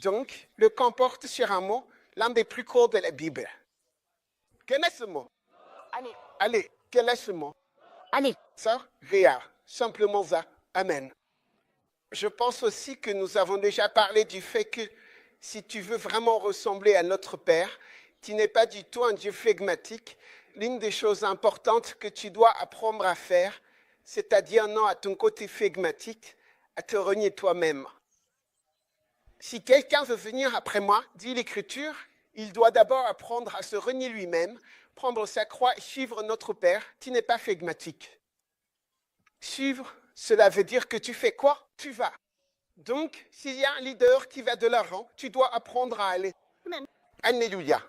Donc, le comporte sur un mot, l'un des plus courts de la Bible. Quel est ce mot? Allez. Allez, quel est ce mot? Allez. Ça, Réa, simplement ça. Amen. Je pense aussi que nous avons déjà parlé du fait que si tu veux vraiment ressembler à notre Père, tu n'es pas du tout un Dieu flegmatique. L'une des choses importantes que tu dois apprendre à faire, c'est à dire non à ton côté flegmatique, à te renier toi-même. Si quelqu'un veut venir après moi, dit l'Écriture, il doit d'abord apprendre à se renier lui-même, prendre sa croix et suivre notre Père, qui n'est pas flegmatique. Suivre, cela veut dire que tu fais quoi? Tu vas. Donc, s'il y a un leader qui va de l'avant, tu dois apprendre à aller. Amen. Alléluia.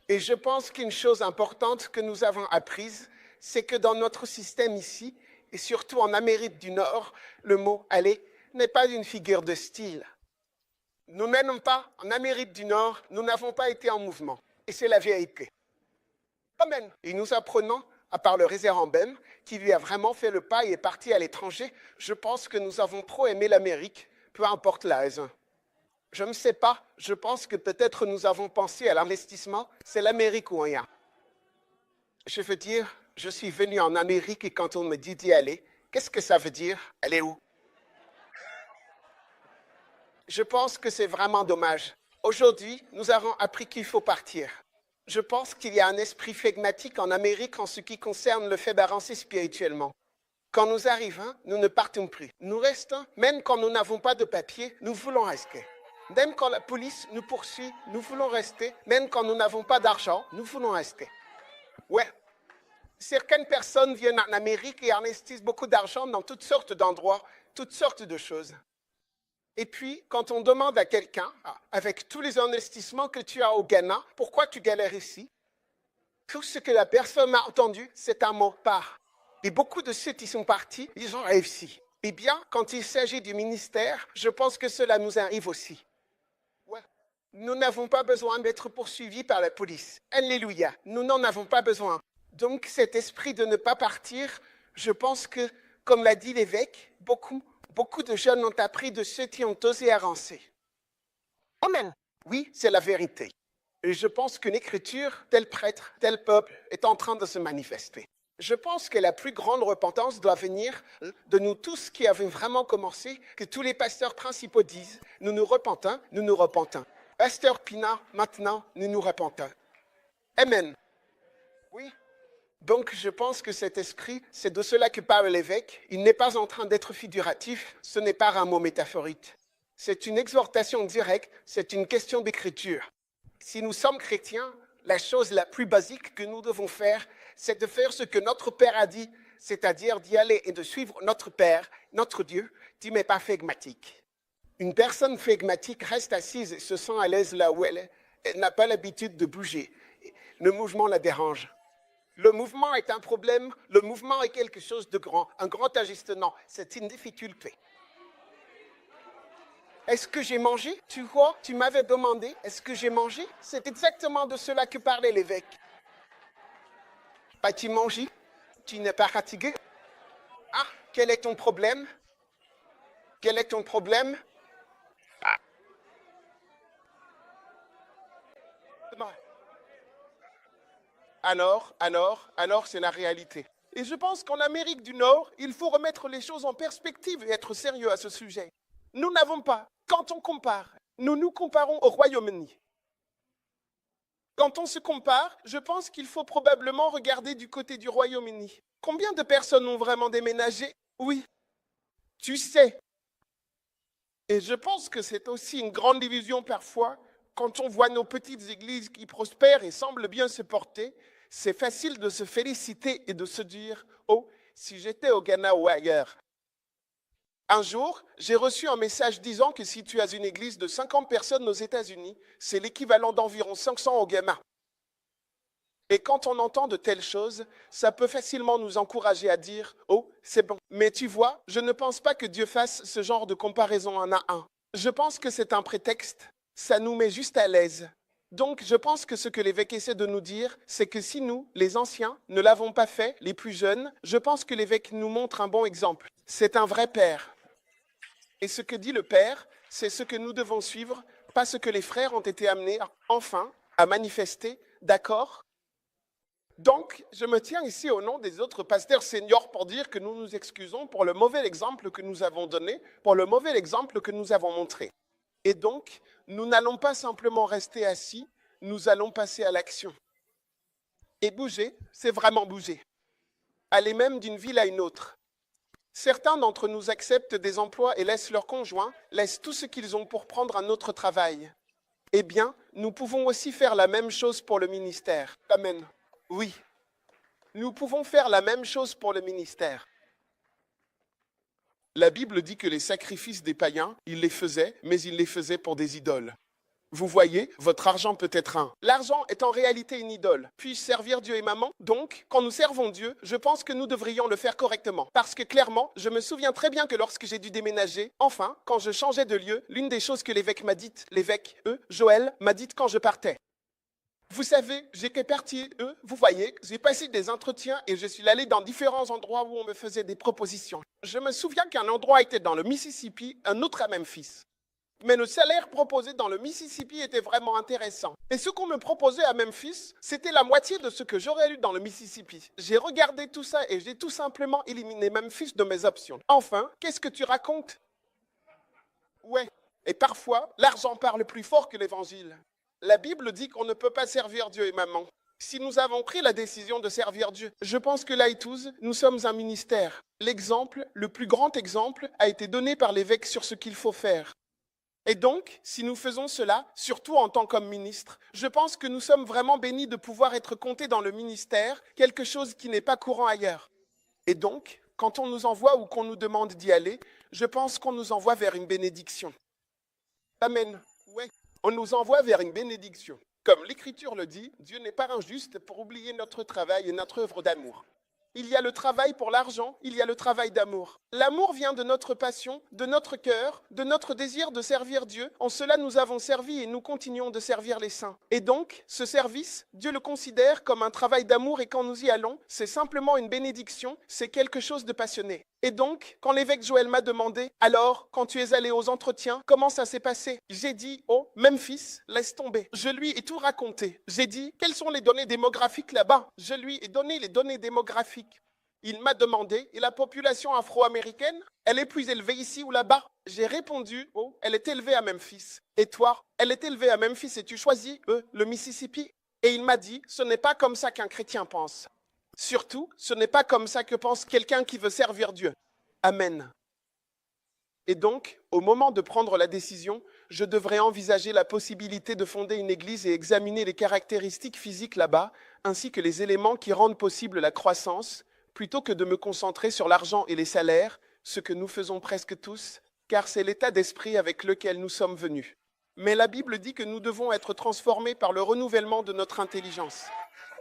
Et je pense qu'une chose importante que nous avons apprise, c'est que dans notre système ici, et surtout en Amérique du Nord, le mot « aller » n'est pas une figure de style. Nous n'êtes pas en Amérique du Nord, nous n'avons pas été en mouvement. Et c'est la vérité. Amen. Et nous apprenons, à part le référendum, qui lui a vraiment fait le pas et est parti à l'étranger, je pense que nous avons trop aimé l'Amérique, peu importe la raison. Je ne sais pas, je pense que peut-être nous avons pensé à l'investissement, c'est l'Amérique ou rien. Je veux dire, je suis venu en Amérique et quand on me dit d'y aller, qu'est-ce que ça veut dire? Aller où? Je pense que c'est vraiment dommage. Aujourd'hui, nous avons appris qu'il faut partir. Je pense qu'il y a un esprit flegmatique en Amérique en ce qui concerne le fait d'avancer spirituellement. Quand nous arrivons, nous ne partons plus. Nous restons, même quand nous n'avons pas de papier, nous voulons rester. Même quand la police nous poursuit, nous voulons rester. Même quand nous n'avons pas d'argent, nous voulons rester. Ouais. Certaines personnes viennent en Amérique et investissent beaucoup d'argent dans toutes sortes d'endroits, toutes sortes de choses. Et puis, quand on demande à quelqu'un, avec tous les investissements que tu as au Ghana, pourquoi tu galères ici? Tout ce que la personne a entendu, c'est un mot part. Et beaucoup de ceux qui sont partis, ils ont réussi. Eh bien, quand il s'agit du ministère, je pense que cela nous arrive aussi. Ouais. Nous n'avons pas besoin d'être poursuivis par la police. Alléluia. Nous n'en avons pas besoin. Donc, cet esprit de ne pas partir, je pense que, comme l'a dit l'évêque, beaucoup de jeunes ont appris de ceux qui ont osé avancer. Amen. Oui, c'est la vérité. Et je pense qu'une écriture, tel prêtre, tel peuple, est en train de se manifester. Je pense que la plus grande repentance doit venir de nous tous qui avons vraiment commencé, que tous les pasteurs principaux disent, nous nous repentons, nous nous repentons. Pasteur Pina, maintenant, nous nous repentons. Amen. Oui. Donc, je pense que cet esprit, c'est de cela que parle l'évêque. Il n'est pas en train d'être figuratif, ce n'est pas un mot métaphorique. C'est une exhortation directe, c'est une question d'écriture. Si nous sommes chrétiens, la chose la plus basique que nous devons faire, c'est de faire ce que notre Père a dit, c'est-à-dire d'y aller et de suivre notre Père, notre Dieu, qui n'est pas flegmatique. Une personne flegmatique reste assise et se sent à l'aise là où elle est. Elle n'a pas l'habitude de bouger. Le mouvement la dérange. Le mouvement est un problème, le mouvement est quelque chose de grand, un grand ajustement, c'est une difficulté. Est-ce que j'ai mangé? Tu vois, tu m'avais demandé, est-ce que j'ai mangé? C'est exactement de cela que parlait l'évêque. As-tu mangé? Tu n'es pas fatigué? Ah, quel est ton problème? Quel est ton problème? Ah. Alors, c'est la réalité. Et je pense qu'en Amérique du Nord, il faut remettre les choses en perspective et être sérieux à ce sujet. Nous n'avons pas, quand on compare, nous nous comparons au Royaume-Uni. Quand on se compare, je pense qu'il faut probablement regarder du côté du Royaume-Uni. Combien de personnes ont vraiment déménagé? Oui. Tu sais. Et je pense que c'est aussi une grande illusion parfois. Quand on voit nos petites églises qui prospèrent et semblent bien se porter, c'est facile de se féliciter et de se dire « Oh, si j'étais au Ghana ou ailleurs ». Un jour, j'ai reçu un message disant que si tu as une église de 50 personnes aux États-Unis, c'est l'équivalent d'environ 500 au Ghana. Et quand on entend de telles choses, ça peut facilement nous encourager à dire « Oh, c'est bon ». Mais tu vois, je ne pense pas que Dieu fasse ce genre de comparaison un à un. Je pense que c'est un prétexte. Ça nous met juste à l'aise. Donc, je pense que ce que l'évêque essaie de nous dire, c'est que si nous, les anciens, ne l'avons pas fait, les plus jeunes, je pense que l'évêque nous montre un bon exemple. C'est un vrai père. Et ce que dit le père, c'est ce que nous devons suivre parce que les frères ont été amenés, enfin, à manifester, d'accord? Donc, je me tiens ici au nom des autres pasteurs seniors pour dire que nous nous excusons pour le mauvais exemple que nous avons donné, pour le mauvais exemple que nous avons montré. Et donc, nous n'allons pas simplement rester assis, nous allons passer à l'action. Et bouger, c'est vraiment bouger. Aller même d'une ville à une autre. Certains d'entre nous acceptent des emplois et laissent leurs conjoints, laissent tout ce qu'ils ont pour prendre un autre travail. Eh bien, nous pouvons aussi faire la même chose pour le ministère. Amen. Oui, nous pouvons faire la même chose pour le ministère. La Bible dit que les sacrifices des païens, ils les faisaient, mais ils les faisaient pour des idoles. Vous voyez, votre argent peut être un. L'argent est en réalité une idole. Puis-je servir Dieu et maman? Donc, quand nous servons Dieu, je pense que nous devrions le faire correctement. Parce que clairement, je me souviens très bien que lorsque j'ai dû déménager, enfin, quand je changeais de lieu, l'une des choses que l'évêque m'a dites, Joël, m'a dites quand je partais. Vous savez, j'étais parti, vous voyez, j'ai passé des entretiens et je suis allé dans différents endroits où on me faisait des propositions. Je me souviens qu'un endroit était dans le Mississippi, un autre à Memphis. Mais le salaire proposé dans le Mississippi était vraiment intéressant. Et ce qu'on me proposait à Memphis, c'était la moitié de ce que j'aurais eu dans le Mississippi. J'ai regardé tout ça et j'ai tout simplement éliminé Memphis de mes options. Enfin, qu'est-ce que tu racontes? Ouais. Et parfois, l'argent parle plus fort que l'évangile. La Bible dit qu'on ne peut pas servir Dieu et maman. Si nous avons pris la décision de servir Dieu, je pense que Lighthouse, nous sommes un ministère. L'exemple, le plus grand exemple, a été donné par l'évêque sur ce qu'il faut faire. Et donc, si nous faisons cela, surtout en tant qu'homme ministre, je pense que nous sommes vraiment bénis de pouvoir être comptés dans le ministère, quelque chose qui n'est pas courant ailleurs. Et donc, quand on nous envoie ou qu'on nous demande d'y aller, je pense qu'on nous envoie vers une bénédiction. Amen. Ouais, on nous envoie vers une bénédiction. Comme l'Écriture le dit, Dieu n'est pas injuste pour oublier notre travail et notre œuvre d'amour. Il y a le travail pour l'argent, il y a le travail d'amour. L'amour vient de notre passion, de notre cœur, de notre désir de servir Dieu. En cela, nous avons servi et nous continuons de servir les saints. Et donc, ce service, Dieu le considère comme un travail d'amour et quand nous y allons, c'est simplement une bénédiction, c'est quelque chose de passionné. Et donc, quand l'évêque Joël m'a demandé, alors, quand tu es allé aux entretiens, comment ça s'est passé? J'ai dit, oh, Memphis, laisse tomber. Je lui ai tout raconté. J'ai dit, quelles sont les données démographiques là-bas? Je lui ai donné les données démographiques. Il m'a demandé, et la population afro-américaine, elle est plus élevée ici ou là-bas? J'ai répondu, oh, elle est élevée à Memphis. Et toi, elle est élevée à Memphis et tu choisis, le Mississippi? Et il m'a dit, ce n'est pas comme ça qu'un chrétien pense. Surtout, ce n'est pas comme ça que pense quelqu'un qui veut servir Dieu. Amen. Et donc, au moment de prendre la décision, je devrais envisager la possibilité de fonder une église et examiner les caractéristiques physiques là-bas, ainsi que les éléments qui rendent possible la croissance, plutôt que de me concentrer sur l'argent et les salaires, ce que nous faisons presque tous, car c'est l'état d'esprit avec lequel nous sommes venus. Mais la Bible dit que nous devons être transformés par le renouvellement de notre intelligence.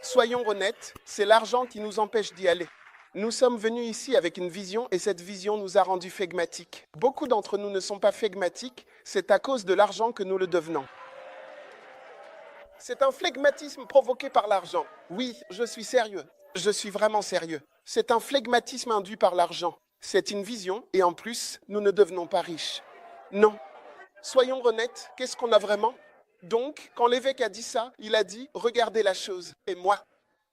Soyons honnêtes, c'est l'argent qui nous empêche d'y aller. Nous sommes venus ici avec une vision et cette vision nous a rendus flegmatiques. Beaucoup d'entre nous ne sont pas flegmatiques, c'est à cause de l'argent que nous le devenons. C'est un flegmatisme provoqué par l'argent. Oui, je suis sérieux. Je suis vraiment sérieux. C'est un flegmatisme induit par l'argent. C'est une vision et en plus, nous ne devenons pas riches. Non. Soyons honnêtes, qu'est-ce qu'on a vraiment? Donc, quand l'évêque a dit ça, il a dit, regardez la chose. Et moi,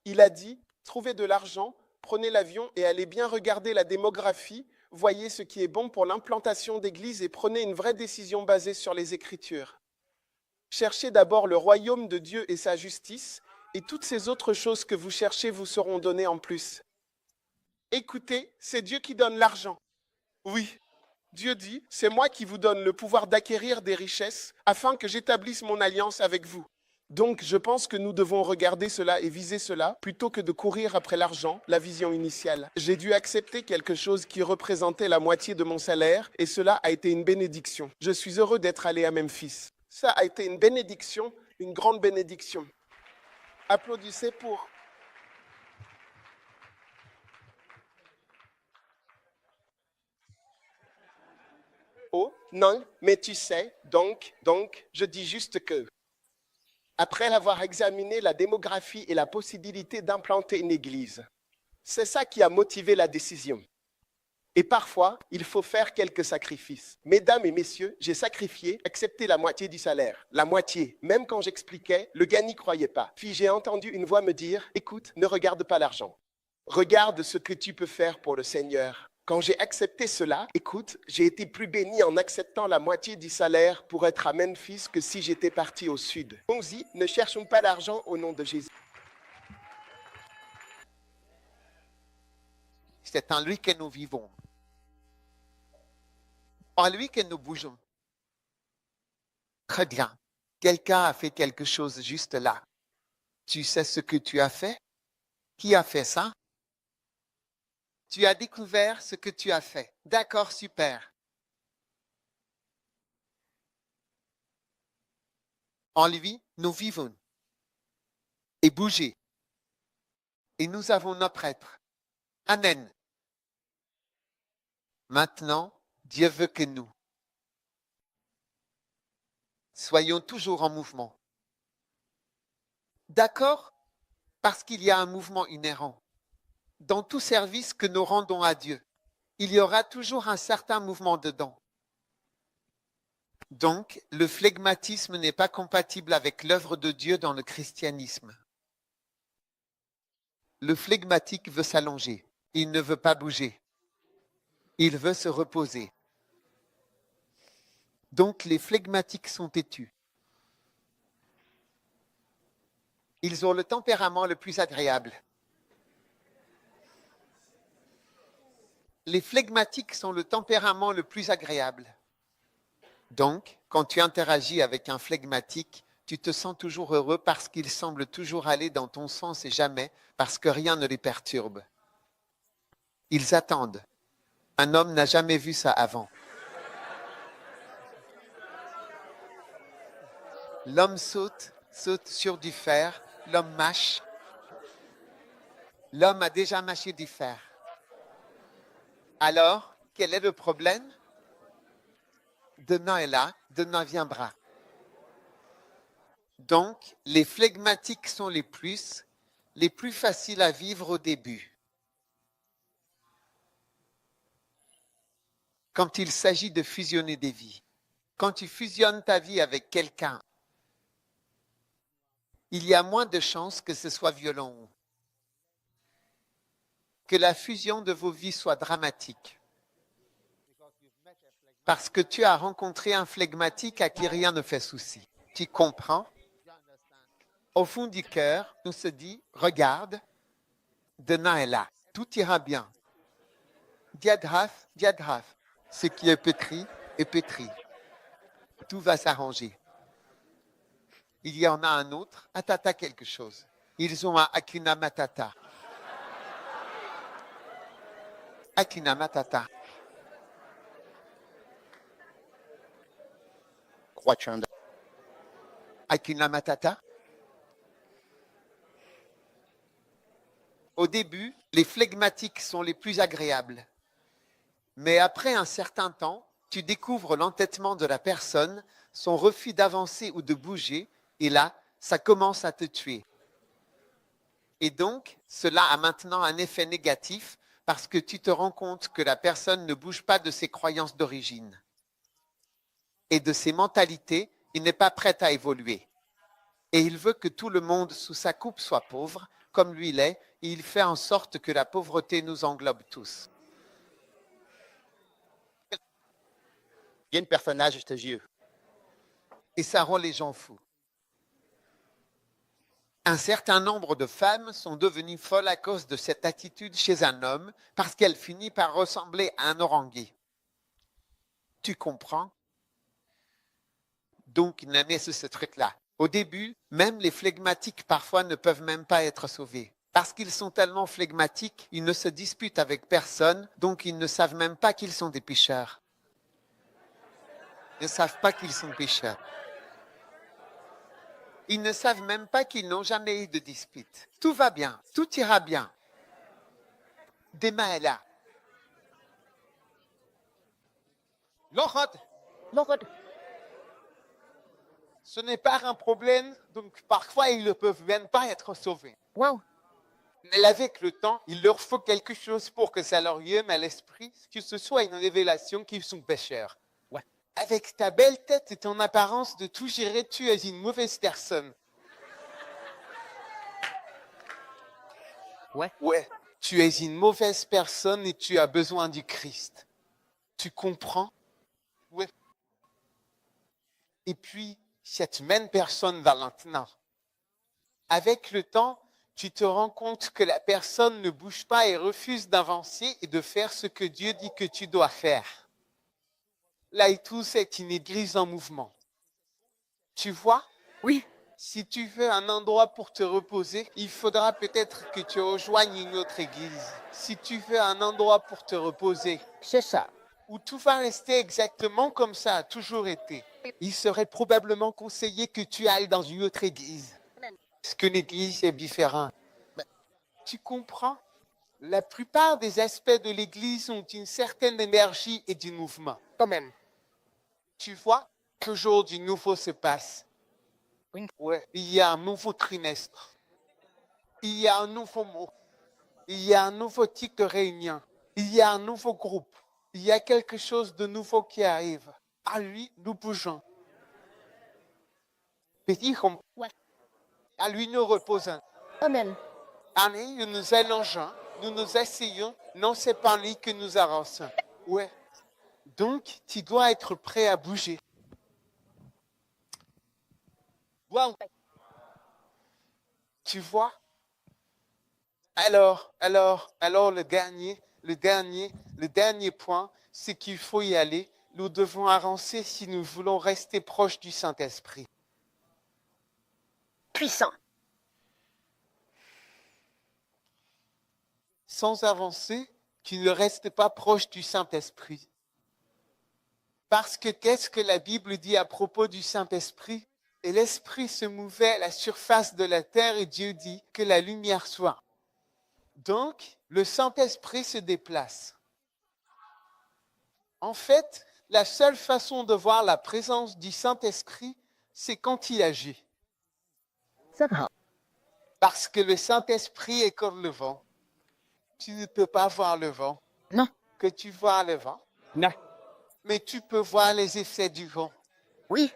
il a dit, trouvez de l'argent, prenez l'avion et allez bien regarder la démographie, voyez ce qui est bon pour l'implantation d'églises et prenez une vraie décision basée sur les Écritures. Cherchez d'abord le royaume de Dieu et sa justice, et toutes ces autres choses que vous cherchez vous seront données en plus. Écoutez, c'est Dieu qui donne l'argent. Oui. Dieu dit, c'est moi qui vous donne le pouvoir d'acquérir des richesses afin que j'établisse mon alliance avec vous. Donc, je pense que nous devons regarder cela et viser cela plutôt que de courir après l'argent, la vision initiale. J'ai dû accepter quelque chose qui représentait la moitié de mon salaire et cela a été une bénédiction. Je suis heureux d'être allé à Memphis. Ça a été une bénédiction, une grande bénédiction. Applaudissez pour... Oh, non, mais tu sais, donc, je dis juste que, après avoir examiné la démographie et la possibilité d'implanter une église, c'est ça qui a motivé la décision. Et parfois, il faut faire quelques sacrifices. Mesdames et messieurs, j'ai sacrifié, accepté la moitié du salaire. La moitié. Même quand j'expliquais, le gars n'y croyait pas. Puis j'ai entendu une voix me dire, écoute, ne regarde pas l'argent. Regarde ce que tu peux faire pour le Seigneur. Quand j'ai accepté cela, écoute, j'ai été plus béni en acceptant la moitié du salaire pour être à Memphis que si j'étais parti au sud. Allons-y, ne cherchons pas l'argent au nom de Jésus. C'est en lui que nous vivons. En lui que nous bougeons. Très bien. Quelqu'un a fait quelque chose juste là. Tu sais ce que tu as fait? Qui a fait ça? Tu as découvert ce que tu as fait. D'accord, super. En lui, nous vivons. Et bougez. Et nous avons nos prêtres. Amen. Maintenant, Dieu veut que nous soyons toujours en mouvement. D'accord? Parce qu'il y a un mouvement inhérent. Dans tout service que nous rendons à Dieu, il y aura toujours un certain mouvement dedans. Donc, le flegmatisme n'est pas compatible avec l'œuvre de Dieu dans le christianisme. Le flegmatique veut s'allonger. Il ne veut pas bouger. Il veut se reposer. Donc, les flegmatiques sont têtus. Ils ont le tempérament le plus agréable. Les flegmatiques sont le tempérament le plus agréable. Donc, quand tu interagis avec un flegmatique, tu te sens toujours heureux parce qu'il semble toujours aller dans ton sens et jamais parce que rien ne les perturbe. Ils attendent. Un homme n'a jamais vu ça avant. L'homme saute sur du fer, l'homme mâche. L'homme a déjà mâché du fer. Alors, quel est le problème? Demain est là, demain viendra. Donc, les flegmatiques sont les plus faciles à vivre au début. Quand il s'agit de fusionner des vies. Quand tu fusionnes ta vie avec quelqu'un, il y a moins de chances que ce soit violent, que la fusion de vos vies soit dramatique. Parce que tu as rencontré un flegmatique à qui rien ne fait souci. Tu comprends? Au fond du cœur, on se dit, regarde, demain est là, tout ira bien. Diadraf, diadraf, ce qui est pétri est pétri. Tout va s'arranger. Il y en a un autre, Atata quelque chose. Ils ont un Hakuna Matata. Hakuna Matata. Hakuna Matata. Au début, les flegmatiques sont les plus agréables. Mais après un certain temps, tu découvres l'entêtement de la personne, son refus d'avancer ou de bouger, et là, ça commence à te tuer. Et donc, cela a maintenant un effet négatif parce que tu te rends compte que la personne ne bouge pas de ses croyances d'origine et de ses mentalités, il n'est pas prêt à évoluer. Et il veut que tout le monde sous sa coupe soit pauvre, comme lui l'est, et il fait en sorte que la pauvreté nous englobe tous. Il y a un personnage de Dieu. Et ça rend les gens fous. Un certain nombre de femmes sont devenues folles à cause de cette attitude chez un homme parce qu'elle finit par ressembler à un oranguet. Tu comprends? Donc, il en est ce truc-là. Au début, même les flegmatiques parfois ne peuvent même pas être sauvés. Parce qu'ils sont tellement flegmatiques, ils ne se disputent avec personne, donc ils ne savent même pas qu'ils sont des pécheurs. Ils ne savent pas qu'ils sont pécheurs. Ils ne savent même pas qu'ils n'ont jamais eu de dispute. Tout va bien, tout ira bien. Demain est là. Lord, Ce n'est pas un problème, donc parfois ils ne peuvent même pas être sauvés. wow, Mais avec le temps, il leur faut quelque chose pour que ça leur vienne à l'esprit, que ce soit une révélation qu'ils sont pécheurs. Ouais. Avec ta belle tête et ton apparence de tout gérer, tu es une mauvaise personne. Ouais. Ouais. Tu es une mauvaise personne et tu as besoin du Christ. Tu comprends? Ouais. Et puis, cette même personne, Valentina, avec le temps, tu te rends compte que la personne ne bouge pas et refuse d'avancer et de faire ce que Dieu dit que tu dois faire. Là et tout, c'est une église en mouvement. Tu vois? Oui. Si tu veux un endroit pour te reposer, il faudra peut-être que tu rejoignes une autre église. Si tu veux un endroit pour te reposer, C'est ça. où tout va rester exactement comme ça a toujours été, il serait probablement conseillé que tu ailles dans une autre église. Parce que l'église est différente. Tu comprends? La plupart des aspects de l'église ont une certaine énergie et du mouvement. Quand même. Tu vois, toujours du nouveau se passe. Oui. Ouais. Il y a un nouveau trimestre. Il y a un nouveau mot. Il y a un nouveau type de réunion. Il y a un nouveau groupe. Il y a quelque chose de nouveau qui arrive. À lui, nous bougeons. Petit comme Ouais. à lui, nous reposons. Amen. Allez, nous nous allongeons, nous nous asseyons. Non, c'est pas lui que nous avançons. Ouais. Donc, tu dois être prêt à bouger. Wow. Tu vois? Alors, le dernier point, c'est qu'il faut y aller. Nous devons avancer si nous voulons rester proches du Saint-Esprit. Puissant. Sans avancer, tu ne restes pas proche du Saint-Esprit. Parce que qu'est-ce que la Bible dit à propos du Saint-Esprit? Et l'Esprit se mouvait à la surface de la terre et Dieu dit que la lumière soit. Donc, le Saint-Esprit se déplace. En fait, la seule façon de voir la présence du Saint-Esprit, c'est quand il agit. Ça va. Parce que le Saint-Esprit est comme le vent. Tu ne peux pas voir le vent. Non. Que tu vois le vent. Non. Mais tu peux voir les effets du vent. Oui.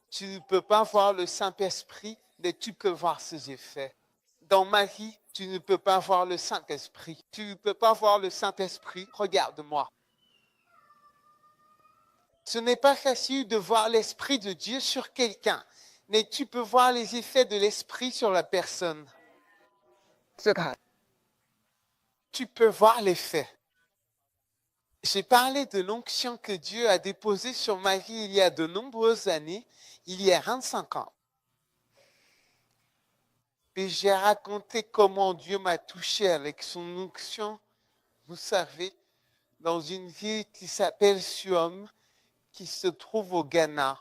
Tu ne peux pas voir le Saint-Esprit, mais tu peux voir ses effets. Dans ma vie, tu ne peux pas voir le Saint-Esprit. Tu ne peux pas voir le Saint-Esprit. Regarde-moi. Ce n'est pas facile de voir l'Esprit de Dieu sur quelqu'un, mais tu peux voir les effets de l'Esprit sur la personne. C'est grave. Tu peux voir l'effet. J'ai parlé de l'onction que Dieu a déposée sur ma vie il y a de nombreuses années, il y a 25 ans. Et j'ai raconté comment Dieu m'a touché avec son onction, vous savez, dans une ville qui s'appelle Suom, qui se trouve au Ghana.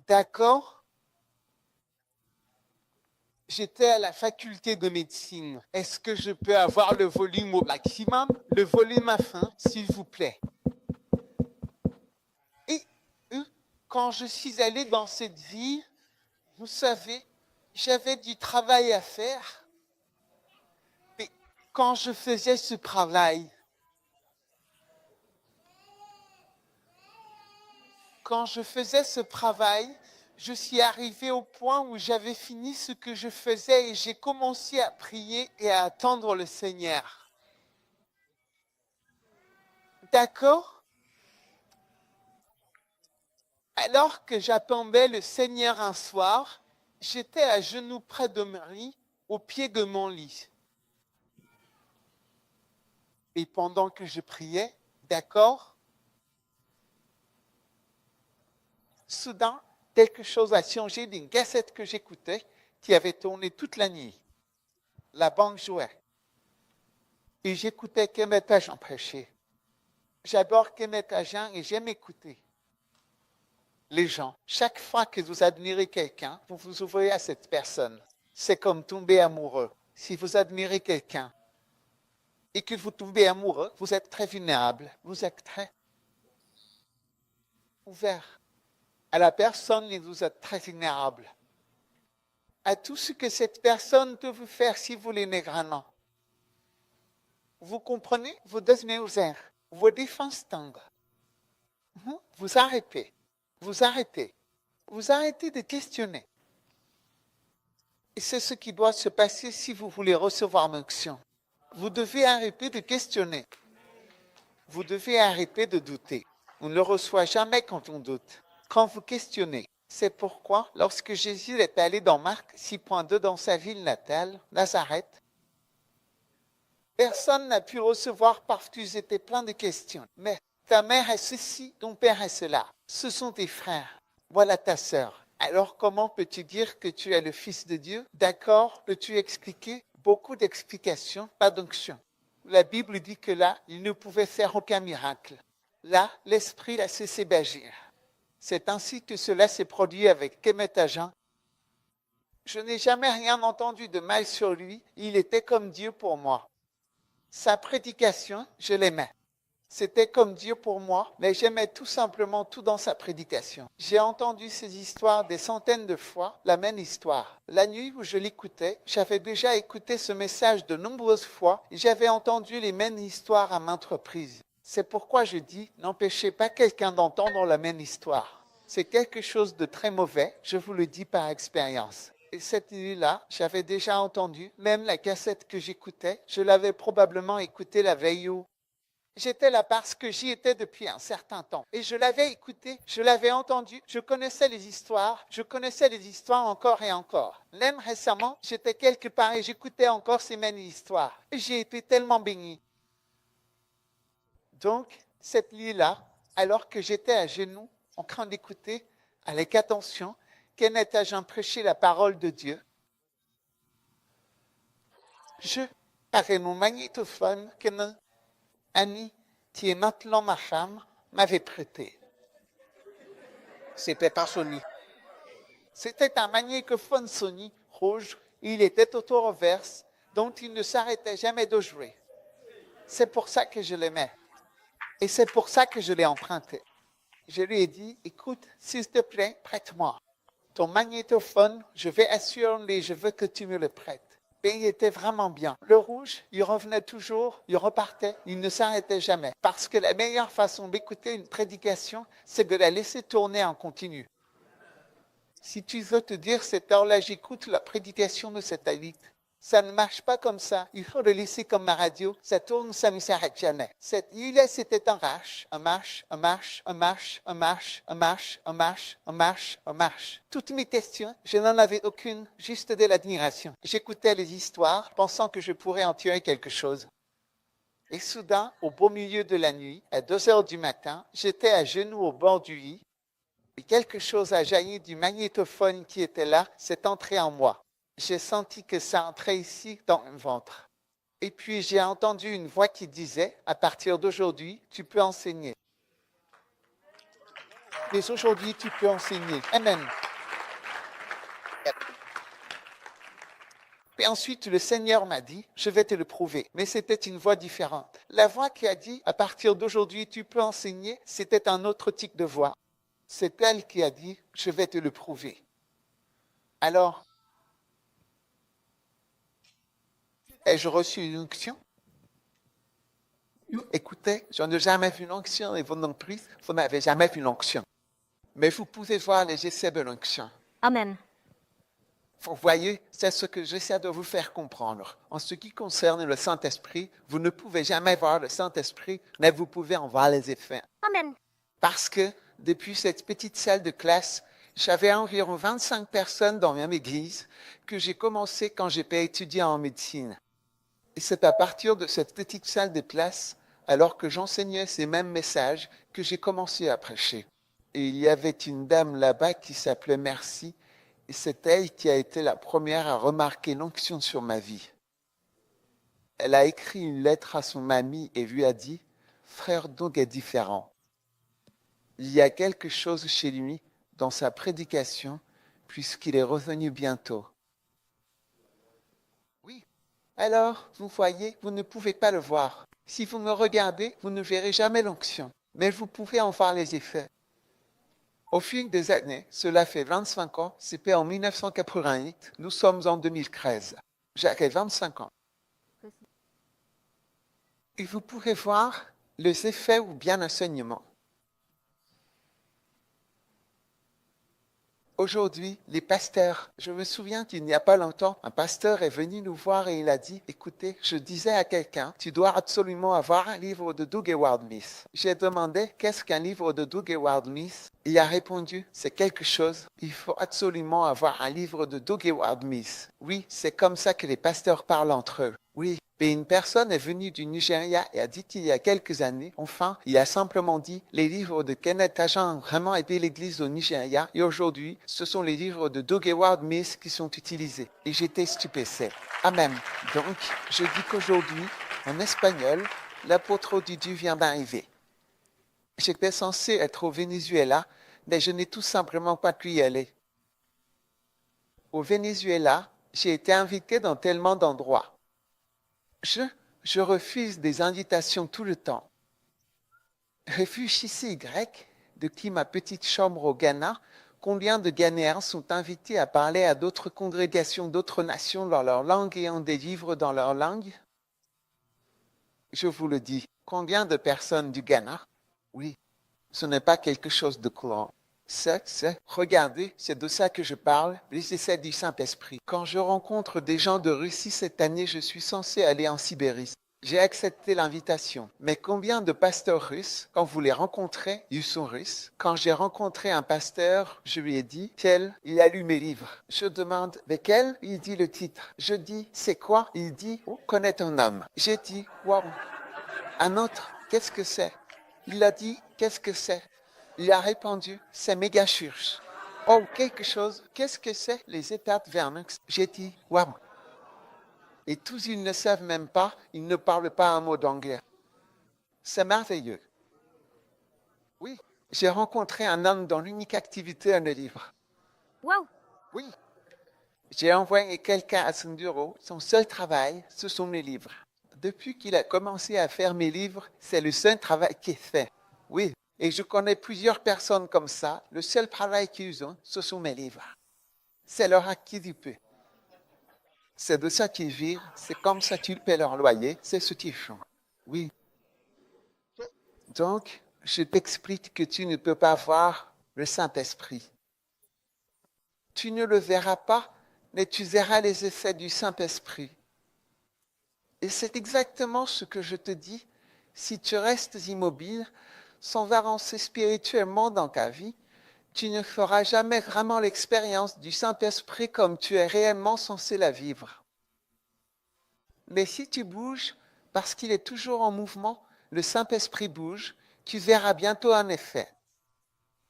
D'accord? J'étais à la faculté de médecine. Est-ce que je peux avoir le volume au maximum? Le volume à fond, s'il vous plaît. Et quand je suis allé dans cette ville, vous savez, j'avais du travail à faire. Et quand je faisais ce travail, je suis arrivé au point où j'avais fini ce que je faisais et j'ai commencé à prier et à attendre le Seigneur. D'accord? Alors que j'attendais le Seigneur un soir, j'étais à genoux près de Marie, au pied de mon lit. Et pendant que je priais, d'accord? Soudain, quelque chose a changé d'une cassette que j'écoutais, qui avait tourné toute la nuit. La banque jouait. Et j'écoutais Kenneth Agent prêcher. J'adore Kenneth Agent et j'aime écouter les gens. Chaque fois que vous admirez quelqu'un, vous vous ouvrez à cette personne. C'est comme tomber amoureux. Si vous admirez quelqu'un et que vous tombez amoureux, vous êtes très vulnérable. Vous êtes très ouvert à la personne et vous êtes très vulnérable. à tout ce que cette personne peut vous faire si vous l'aimez vraiment. Vous comprenez? Vous devenez ouvert. Vos défenses tombent. Vous arrêtez. Vous arrêtez. Vous arrêtez de questionner. Et c'est ce qui doit se passer si vous voulez recevoir l'onction. Vous devez arrêter de questionner. Vous devez arrêter de douter. On ne le reçoit jamais quand on doute. Quand vous questionnez. C'est pourquoi, lorsque Jésus est allé dans Marc 6.2 dans sa ville natale, Nazareth, personne n'a pu recevoir parce qu'ils étaient pleins de questions. Mais ta mère est ceci, ton père est cela. Ce sont tes frères. Voilà ta sœur. Alors comment peux-tu dire que tu es le Fils de Dieu? D'accord, peux-tu expliquer? Beaucoup d'explications, pas d'onction. La Bible dit que là, il ne pouvait faire aucun miracle. Là, l'Esprit l'a cessé d'agir. C'est ainsi que cela s'est produit avec Kemet Agent. Je n'ai jamais rien entendu de mal sur lui. Il était comme Dieu pour moi. Sa prédication, je l'aimais. C'était comme Dieu pour moi, mais j'aimais tout simplement tout dans sa prédication. J'ai entendu ces histoires des centaines de fois, la même histoire. La nuit où je l'écoutais, j'avais déjà écouté ce message de nombreuses fois et j'avais entendu les mêmes histoires à maintes reprises. C'est pourquoi je dis, n'empêchez pas quelqu'un d'entendre la même histoire. C'est quelque chose de très mauvais, je vous le dis par expérience. Et cette nuit-là, j'avais déjà entendu, même la cassette que j'écoutais, je l'avais probablement écoutée la veille où j'étais là parce que j'y étais depuis un certain temps. Et je l'avais écouté, je l'avais entendu, je connaissais les histoires encore et encore. Même récemment, j'étais quelque part et j'écoutais encore ces mêmes histoires. Et j'ai été tellement béni. Donc, cette nuit-là, alors que j'étais à genoux, en train d'écouter, avec attention, Kenneth Agent prêchait la parole de Dieu, je, avec mon magnétophone, que Annie, qui est maintenant ma femme, m'avait prêté. C'était pas Sony. C'était un magnétophone Sony rouge. Il était auto-reverse, dont il ne s'arrêtait jamais de jouer. C'est pour ça que je l'aimais. Et c'est pour ça que je l'ai emprunté. Je lui ai dit, écoute, s'il te plaît, prête-moi. Ton magnétophone, je vais assurer, je veux que tu me le prêtes. Et il était vraiment bien. Le rouge, il revenait toujours, il repartait, il ne s'arrêtait jamais. Parce que la meilleure façon d'écouter une prédication, c'est de la laisser tourner en continu. Si tu veux te dire, cette heure-là, j'écoute la prédication de cette élite, ça ne marche pas comme ça. Il faut le laisser comme ma radio. Ça tourne, ça ne s'arrête jamais. Cette île, c'était un marche, un marche, un marche, un marche, un marche, un marche, un marche, un marche, un marche. Toutes mes questions, je n'en avais aucune, juste de l'admiration. J'écoutais les histoires, pensant que je pourrais en tirer quelque chose. Et soudain, au beau milieu de la nuit, à 2 heures du matin, j'étais à genoux au bord du lit, et quelque chose a jailli du magnétophone qui était là, s'est entré en moi. J'ai senti que ça entrait ici dans le ventre. Et puis j'ai entendu une voix qui disait, à partir d'aujourd'hui, tu peux enseigner. Dès aujourd'hui, tu peux enseigner. Amen. Et ensuite, le Seigneur m'a dit, je vais te le prouver. Mais c'était une voix différente. La voix qui a dit, à partir d'aujourd'hui, tu peux enseigner, c'était un autre type de voix. C'est elle qui a dit, je vais te le prouver. Alors, ai-je reçu une onction? Écoutez, je n'ai jamais vu l'onction et vous non plus, vous n'avez jamais vu l'onction. Mais vous pouvez voir les essais de l'onction. Amen. Vous voyez, c'est ce que j'essaie de vous faire comprendre. En ce qui concerne le Saint-Esprit, vous ne pouvez jamais voir le Saint-Esprit, mais vous pouvez en voir les effets. Amen. Parce que depuis cette petite salle de classe, j'avais environ 25 personnes dans ma église que j'ai commencé quand j'étais étudiant en médecine. Et c'est à partir de cette petite salle de classe, alors que j'enseignais ces mêmes messages, que j'ai commencé à prêcher. Et il y avait une dame là-bas qui s'appelait Merci, et c'est elle qui a été la première à remarquer l'onction sur ma vie. Elle a écrit une lettre à son ami et lui a dit « Frère Doug est différent. Il y a quelque chose chez lui dans sa prédication, puisqu'il est revenu bientôt. » Oui. Alors, vous voyez, vous ne pouvez pas le voir. Si vous me regardez, vous ne verrez jamais l'onction. Mais vous pouvez en voir les effets. Au fil des années, cela fait 25 ans, c'était en 1988, nous sommes en 2013. J'avais 25 ans. Et vous pourrez voir les effets ou bien l'enseignement. Aujourd'hui, les pasteurs, je me souviens qu'il n'y a pas longtemps, un pasteur est venu nous voir et il a dit, écoutez, je disais à quelqu'un, tu dois absolument avoir un livre de Doug Howard Smith. J'ai demandé, qu'est-ce qu'un livre de Doug Howard Smith? Il a répondu, c'est quelque chose, il faut absolument avoir un livre de Doug Howard Smith. Oui, c'est comme ça que les pasteurs parlent entre eux. Oui. Et une personne est venue du Nigeria et a dit qu'il y a quelques années, enfin, il a simplement dit, les livres de Kenneth Hagin ont vraiment aidé l'église au Nigeria et aujourd'hui, ce sont les livres de Doug Howard Smith qui sont utilisés. Et j'étais stupéfait. Amen. Donc, je dis qu'aujourd'hui, en espagnol, l'apôtre de Dieu vient d'arriver. J'étais censé être au Venezuela, mais je n'ai tout simplement pas pu y aller. Au Venezuela, j'ai été invité dans tellement d'endroits. Je refuse des invitations tout le temps. Réfugié grec, de qui ma petite chambre au Ghana, combien de Ghanéens sont invités à parler à d'autres congrégations d'autres nations dans leur langue et ont des livres dans leur langue? Je vous le dis, combien de personnes du Ghana? Oui, ce n'est pas quelque chose de courant. Regardez, c'est de ça que je parle, les essais du Saint-Esprit. Quand je rencontre des gens de Russie cette année, je suis censé aller en Sibérie. J'ai accepté l'invitation. Mais combien de pasteurs russes, quand vous les rencontrez, ils sont russes? Quand j'ai rencontré un pasteur, je lui ai dit, quel? Il a lu mes livres. Je demande, lequel? Il dit le titre. Je dis, c'est quoi? Il dit, connais ton homme. J'ai dit, waouh. Un autre, qu'est-ce que c'est? Il a dit, qu'est-ce que c'est? Il a répondu, c'est méga church. Oh, quelque chose, qu'est-ce que c'est? Les étapes vers Nux. J'ai dit, waouh. Et tous, ils ne savent même pas, ils ne parlent pas un mot d'anglais. C'est merveilleux. Oui, j'ai rencontré un homme dont l'unique activité est le livre. Wow. Oui. J'ai envoyé quelqu'un à son bureau, son seul travail, ce sont les livres. Depuis qu'il a commencé à faire mes livres, c'est le seul travail qu'il fait. Oui. Et je connais plusieurs personnes comme ça. Le seul travail qu'ils ont, ce sont mes livres. C'est leur activité. C'est de ça qu'ils vivent. C'est comme ça qu'ils paient leur loyer. C'est ce qu'ils font. Oui. Donc, je t'explique que tu ne peux pas voir le Saint-Esprit. Tu ne le verras pas, mais tu verras les effets du Saint-Esprit. Et c'est exactement ce que je te dis. Si tu restes immobile, sans avancer spirituellement dans ta vie, tu ne feras jamais vraiment l'expérience du Saint-Esprit comme tu es réellement censé la vivre. Mais si tu bouges, parce qu'il est toujours en mouvement, le Saint-Esprit bouge, tu verras bientôt un effet.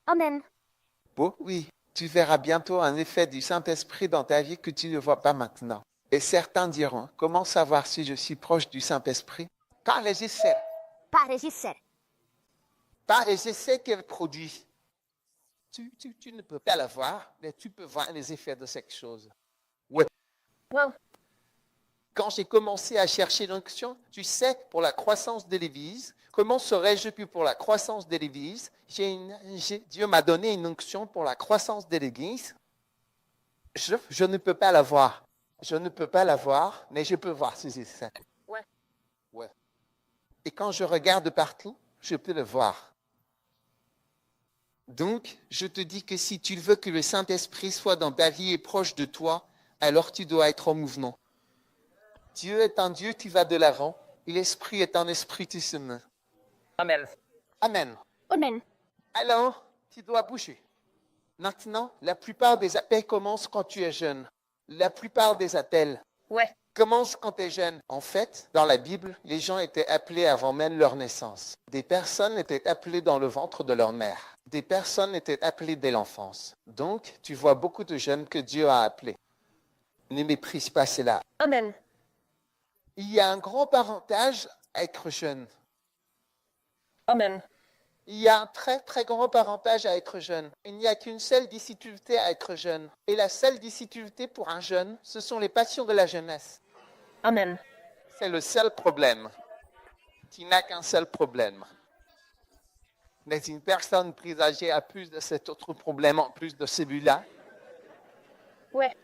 Amen. Oh, oui, tu verras bientôt un effet du Saint-Esprit dans ta vie que tu ne vois pas maintenant. Et certains diront, comment savoir si je suis proche du Saint-Esprit? Par les essais. Par les essais. Par les essais qu'elle produit. Tu ne peux pas la voir, mais tu peux voir les effets de cette chose. Ouais. Wow. Quand j'ai commencé à chercher l'onction, tu sais, pour la croissance de l'Église, comment serais-je que pour la croissance de l'Église, Dieu m'a donné une onction pour la croissance de l'Église. Je ne peux pas la voir. Je ne peux pas la voir, mais je peux voir ces effets. Ouais. Ouais. Et quand je regarde partout, je peux le voir. Donc, je te dis que si tu veux que le Saint-Esprit soit dans ta vie et proche de toi, alors tu dois être en mouvement. Dieu est un Dieu qui va de l'avant, et l'Esprit est un esprit qui se meut. Amen. Amen. Amen. Alors, tu dois bouger. Maintenant, la plupart des appels commencent quand tu es jeune. La plupart des appels Ouais. commencent quand tu es jeune. En fait, dans la Bible, les gens étaient appelés avant même leur naissance. Des personnes étaient appelées dans le ventre de leur mère. Des personnes étaient appelées dès l'enfance. Donc, tu vois beaucoup de jeunes que Dieu a appelés. Ne méprise pas cela. Amen. Il y a un grand avantage à être jeune. Amen. Il y a un très très grand avantage à être jeune. Il n'y a qu'une seule difficulté à être jeune. Et la seule difficulté pour un jeune, ce sont les passions de la jeunesse. Amen. C'est le seul problème. Tu n'as qu'un seul problème. Mais une personne présagée a plus de cet autre problème en plus de celui-là. Ouais.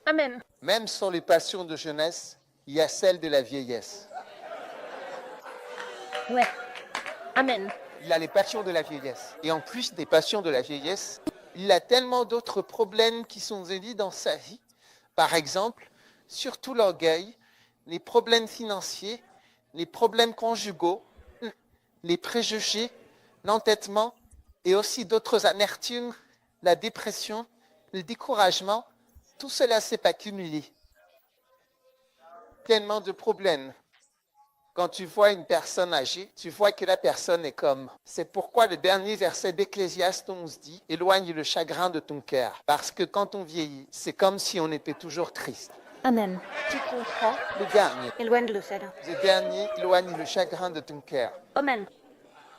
Amen. Même sur les passions de jeunesse, il y a celle de la vieillesse. Ouais. Amen. Il a les passions de la vieillesse. Et en plus des passions de la vieillesse, il a tellement d'autres problèmes qui sont venus dans sa vie. Par exemple, surtout l'orgueil, les problèmes financiers, les problèmes conjugaux, les préjugés, l'entêtement et aussi d'autres amertumes, la dépression, le découragement. Tout cela s'est accumulé. Tellement de problèmes. Quand tu vois une personne âgée, tu vois que la personne est comme. C'est pourquoi le dernier verset d'Ecclésiaste 11 dit « Éloigne le chagrin de ton cœur ». Parce que quand on vieillit, c'est comme si on était toujours triste. Amen. Tu comprends le dernier. Éloigne-le, Seigneur. Le dernier, éloigne le chagrin de ton cœur. Amen.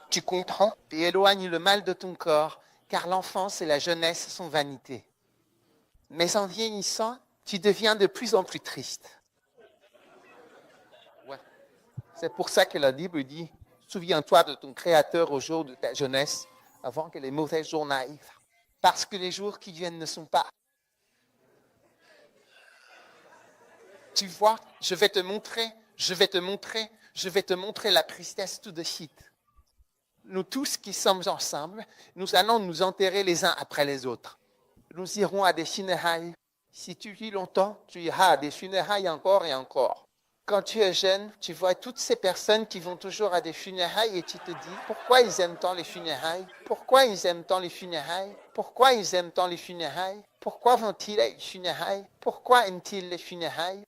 Tu comprends et éloigne le mal de ton corps, car l'enfance et la jeunesse sont vanité. Mais en vieillissant, tu deviens de plus en plus triste. C'est pour ça que la Bible dit, souviens-toi de ton Créateur au jour de ta jeunesse, avant que les mauvais jours n'arrivent. Parce que les jours qui viennent ne sont pas. Tu vois, je vais te montrer la tristesse tout de suite. Nous tous qui sommes ensemble, nous allons nous enterrer les uns après les autres. Nous irons à des funérailles. Si tu vis longtemps, tu iras à des funérailles encore et encore. Quand tu es jeune, tu vois toutes ces personnes qui vont toujours à des funérailles et tu te dis, pourquoi ils aiment tant les funérailles? Pourquoi ils aiment tant les funérailles? Pourquoi ils aiment tant les funérailles? Pourquoi vont-ils à les funérailles? Pourquoi aiment-ils les funérailles?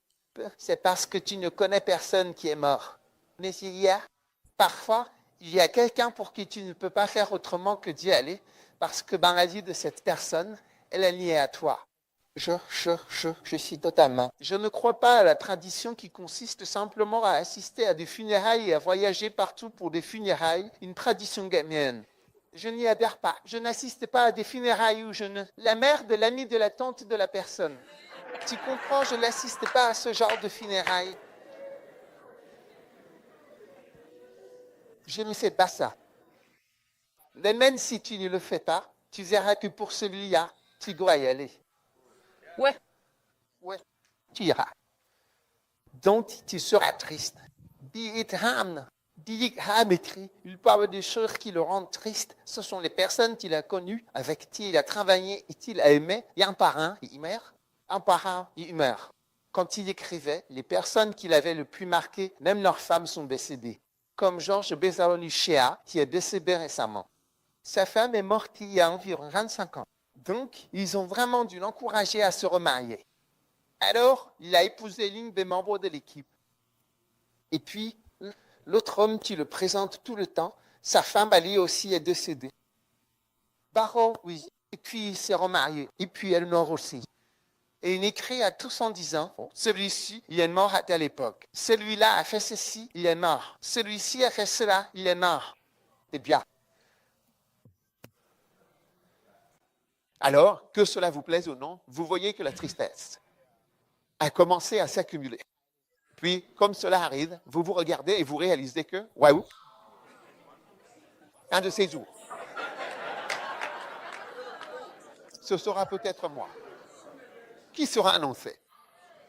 C'est parce que tu ne connais personne qui est mort. Mais parfois, il y a quelqu'un pour qui tu ne peux pas faire autrement que d'y aller, parce que dans la vie de cette personne, elle est liée à toi. Je suis totalement. Je ne crois pas à la tradition qui consiste simplement à assister à des funérailles et à voyager partout pour des funérailles, une tradition ghanéenne. Je n'y adhère pas. Je n'assiste pas à des funérailles où la mère de l'ami de la tante de la personne. Tu comprends, je n'assiste pas à ce genre de funérailles. Je ne fais pas ça. Mais même si tu ne le fais pas, tu verras que pour celui-là, tu dois y aller. Ouais. Ouais, tu iras. Donc, tu seras triste. Il parle des choses qui le rendent triste. Ce sont les personnes qu'il a connues, avec qui il a travaillé et qu'il a aimé. Et un par un, il meurt. Un par un, il meurt. Quand il écrivait, les personnes qu'il avait le plus marquées, même leurs femmes sont décédées. Comme Georges Bézaroni-Chéa, qui est décédé récemment. Sa femme est morte il y a environ 25 ans. Donc, ils ont vraiment dû l'encourager à se remarier. Alors, il a épousé l'une des membres de l'équipe. Et puis, l'autre homme qui le présente tout le temps, sa femme, elle aussi est décédée. Barreau, oui. Et puis, il s'est remarié. Et puis, elle meurt aussi. Et il écrit à tous en disant, celui-ci, il est mort à telle époque. Celui-là a fait ceci, il est mort. Celui-ci a fait cela, il est mort. C'est bien. Alors, que cela vous plaise ou non, vous voyez que la tristesse a commencé à s'accumuler. Puis, comme cela arrive, vous vous regardez et vous réalisez que, waouh, un de ces jours, ce sera peut-être moi qui sera annoncé.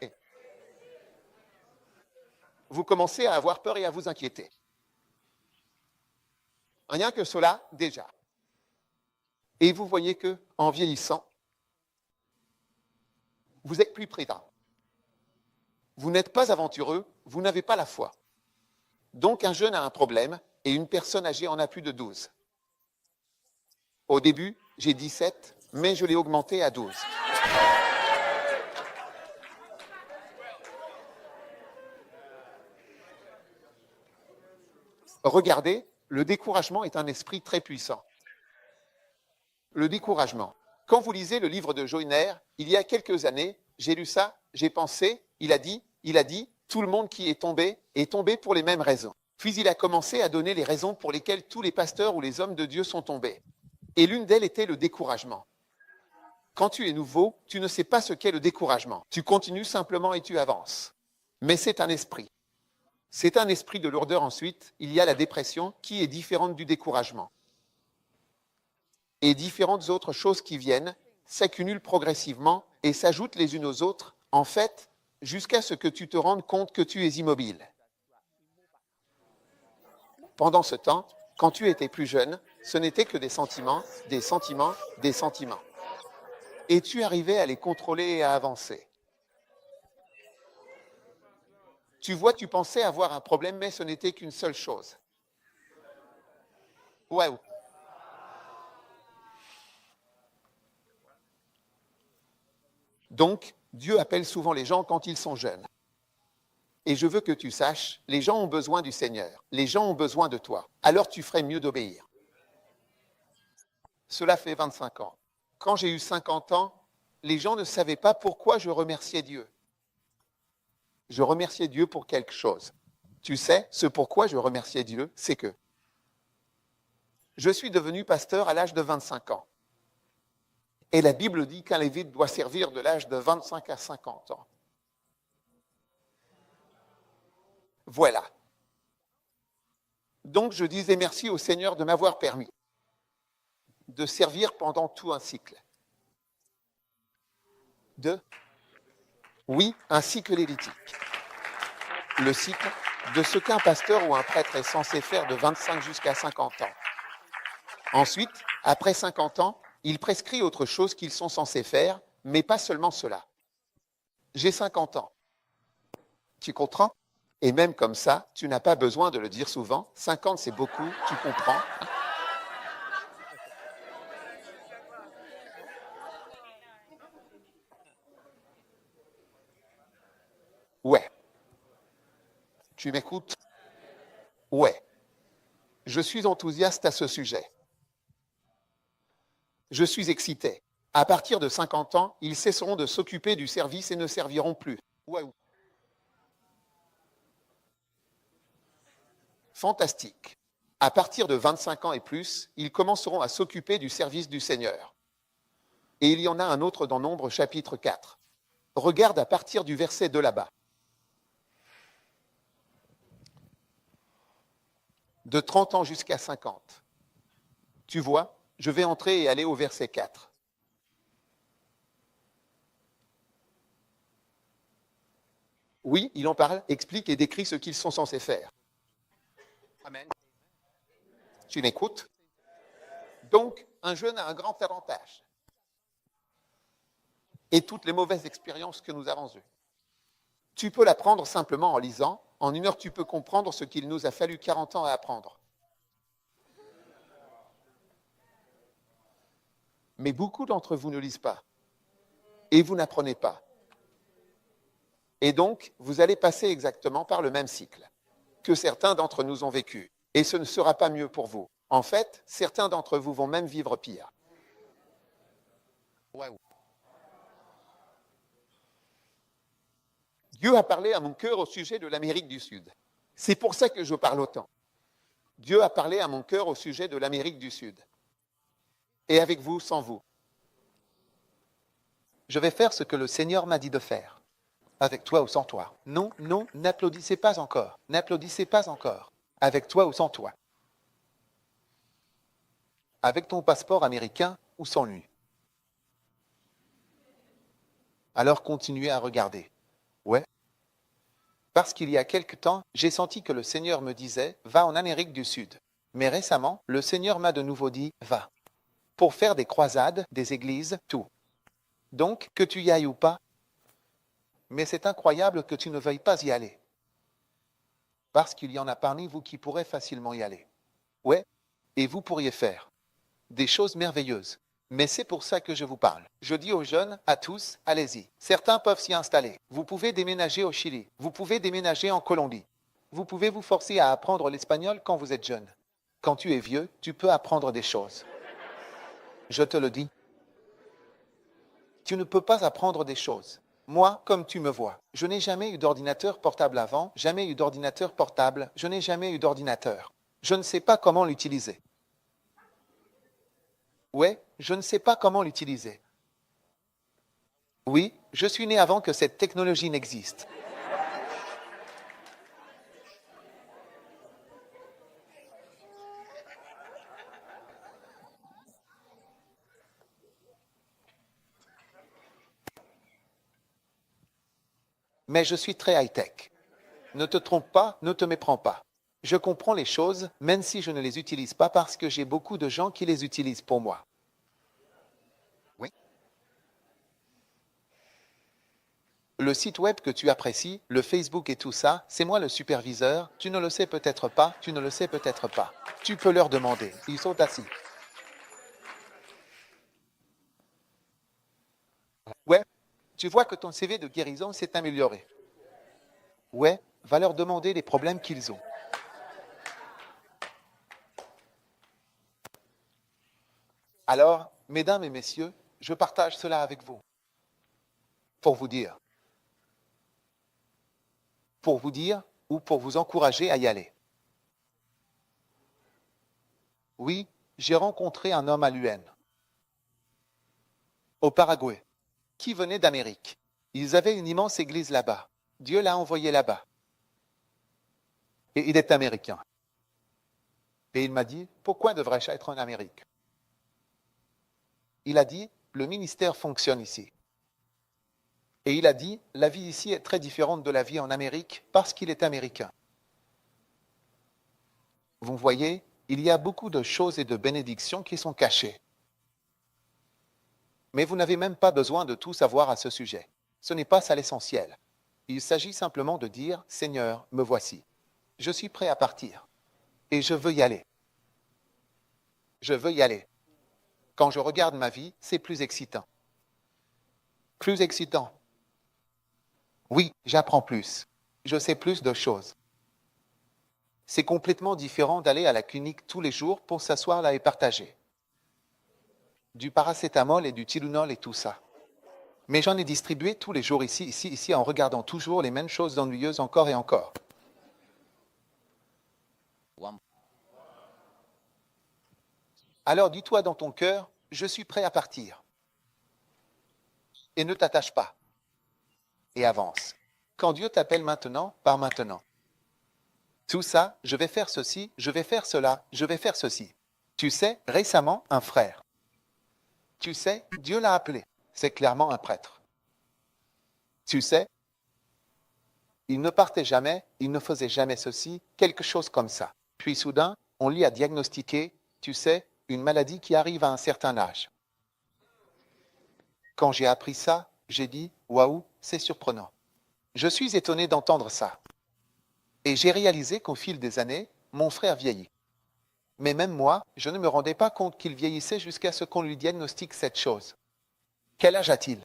Et vous commencez à avoir peur et à vous inquiéter. Rien que cela, déjà. Et vous voyez que, en vieillissant, vous êtes plus prudent. Vous n'êtes pas aventureux, vous n'avez pas la foi. Donc un jeune a un problème et une personne âgée en a plus de 12. Au début, j'ai 17, mais je l'ai augmenté à 12. Regardez, le découragement est un esprit très puissant. Le découragement. Quand vous lisez le livre de Joyner, il y a quelques années, j'ai lu ça, j'ai pensé, il a dit, tout le monde qui est tombé pour les mêmes raisons. Puis il a commencé à donner les raisons pour lesquelles tous les pasteurs ou les hommes de Dieu sont tombés. Et l'une d'elles était le découragement. Quand tu es nouveau, tu ne sais pas ce qu'est le découragement. Tu continues simplement et tu avances. Mais c'est un esprit. C'est un esprit de lourdeur ensuite. Il y a la dépression qui est différente du découragement. et différentes autres choses qui viennent, s'accumulent progressivement et s'ajoutent les unes aux autres, en fait, jusqu'à ce que tu te rendes compte que tu es immobile. Pendant ce temps, quand tu étais plus jeune, ce n'était que des sentiments, des sentiments, des sentiments. Et tu arrivais à les contrôler et à avancer. Tu vois, tu pensais avoir un problème, mais ce n'était qu'une seule chose. Waouh! Donc, Dieu appelle souvent les gens quand ils sont jeunes. Et je veux que tu saches, les gens ont besoin du Seigneur. Les gens ont besoin de toi. Alors tu ferais mieux d'obéir. Cela fait 25 ans. Quand j'ai eu 50 ans, les gens ne savaient pas pourquoi je remerciais Dieu. Je remerciais Dieu pour quelque chose. Tu sais, ce pourquoi je remerciais Dieu, c'est que je suis devenu pasteur à l'âge de 25 ans. Et la Bible dit qu'un lévite doit servir de l'âge de 25 à 50 ans. Voilà. Donc je disais merci au Seigneur de m'avoir permis de servir pendant tout un cycle. Oui, un cycle lévitique. Le cycle de ce qu'un pasteur ou un prêtre est censé faire de 25 jusqu'à 50 ans. Ensuite, après 50 ans, il prescrit autre chose qu'ils sont censés faire, mais pas seulement cela. J'ai 50 ans. Tu comprends? Et même comme ça, tu n'as pas besoin de le dire souvent. 50, c'est beaucoup, tu comprends? Ouais. Tu m'écoutes? Ouais. Je suis enthousiaste à ce sujet. Je suis excité. À partir de 50 ans, ils cesseront de s'occuper du service et ne serviront plus. Waouh. Fantastique. À partir de 25 ans et plus, ils commenceront à s'occuper du service du Seigneur. Et il y en a un autre dans Nombre chapitre 4. Regarde à partir du verset 2 là-bas. De 30 ans jusqu'à 50. Tu vois, je vais entrer et aller au verset 4. Oui, il en parle, explique et décrit ce qu'ils sont censés faire. Amen. Tu m'écoutes? Donc, un jeune a un grand avantage. Et toutes les mauvaises expériences que nous avons eues. Tu peux l'apprendre simplement en lisant. En 1 heure, tu peux comprendre ce qu'il nous a fallu 40 ans à apprendre. Mais beaucoup d'entre vous ne lisent pas. Et vous n'apprenez pas. Et donc, vous allez passer exactement par le même cycle que certains d'entre nous ont vécu. Et ce ne sera pas mieux pour vous. En fait, certains d'entre vous vont même vivre pire. Waouh. Dieu a parlé à mon cœur au sujet de l'Amérique du Sud. C'est pour ça que je parle autant. Dieu a parlé à mon cœur au sujet de l'Amérique du Sud. Et avec vous, sans vous. Je vais faire ce que le Seigneur m'a dit de faire. Avec toi ou sans toi. Non, non, n'applaudissez pas encore. N'applaudissez pas encore. Avec toi ou sans toi. Avec ton passeport américain ou sans lui. Alors continuez à regarder. Ouais. Parce qu'il y a quelque temps, j'ai senti que le Seigneur me disait « Va en Amérique du Sud ». Mais récemment, le Seigneur m'a de nouveau dit « Va ». Pour faire des croisades, des églises, tout. Donc, que tu y ailles ou pas, mais c'est incroyable que tu ne veuilles pas y aller. Parce qu'il y en a parmi vous qui pourraient facilement y aller. Ouais, et vous pourriez faire des choses merveilleuses. Mais c'est pour ça que je vous parle. Je dis aux jeunes, à tous, allez-y. Certains peuvent s'y installer. Vous pouvez déménager au Chili. Vous pouvez déménager en Colombie. Vous pouvez vous forcer à apprendre l'espagnol quand vous êtes jeune. Quand tu es vieux, tu peux apprendre des choses. Je te le dis. Tu ne peux pas apprendre des choses. Moi, comme tu me vois, je n'ai jamais eu d'ordinateur portable avant, jamais eu d'ordinateur portable, je n'ai jamais eu d'ordinateur. Je ne sais pas comment l'utiliser. Ouais, je ne sais pas comment l'utiliser. Oui, je suis né avant que cette technologie n'existe. Mais je suis très high-tech. Ne te trompe pas, ne te méprends pas. Je comprends les choses, même si je ne les utilise pas parce que j'ai beaucoup de gens qui les utilisent pour moi. Oui. Le site web que tu apprécies, le Facebook et tout ça, c'est moi le superviseur. Tu ne le sais peut-être pas, tu ne le sais peut-être pas. Tu peux leur demander. Ils sont assis. Ouais, tu vois que ton CV de guérison s'est amélioré. Ouais, va leur demander les problèmes qu'ils ont. Alors, mesdames et messieurs, je partage cela avec vous. Pour vous dire. Pour vous dire ou pour vous encourager à y aller. Oui, j'ai rencontré un homme à l'UN, au Paraguay, qui venait d'Amérique. Ils avaient une immense église là-bas. Dieu l'a envoyé là-bas. Et il est américain. Et il m'a dit, pourquoi devrais-je être en Amérique? Il a dit, le ministère fonctionne ici. Et il a dit, la vie ici est très différente de la vie en Amérique parce qu'il est américain. Vous voyez, il y a beaucoup de choses et de bénédictions qui sont cachées. Mais vous n'avez même pas besoin de tout savoir à ce sujet. Ce n'est pas ça l'essentiel. Il s'agit simplement de dire, Seigneur, me voici. Je suis prêt à partir. Et je veux y aller. Je veux y aller. Quand je regarde ma vie, c'est plus excitant. Plus excitant. Oui, j'apprends plus. Je sais plus de choses. C'est complètement différent d'aller à la clinique tous les jours pour s'asseoir là et partager. Du paracétamol et du Tylenol et tout ça. Mais j'en ai distribué tous les jours ici, en regardant toujours les mêmes choses ennuyeuses encore et encore. Alors dis-toi dans ton cœur, je suis prêt à partir. Et ne t'attache pas. Et avance. Quand Dieu t'appelle maintenant, pars maintenant. Tout ça, je vais faire ceci, je vais faire cela, je vais faire ceci. Tu sais, récemment, un frère. Tu sais, Dieu l'a appelé. C'est clairement un prêtre. Tu sais, il ne partait jamais, il ne faisait jamais ceci, quelque chose comme ça. Puis soudain, on lui a diagnostiqué, tu sais, une maladie qui arrive à un certain âge. Quand j'ai appris ça, j'ai dit, waouh, c'est surprenant. Je suis étonné d'entendre ça. Et j'ai réalisé qu'au fil des années, mon frère vieillit. Mais même moi, je ne me rendais pas compte qu'il vieillissait jusqu'à ce qu'on lui diagnostique cette chose. Quel âge a-t-il?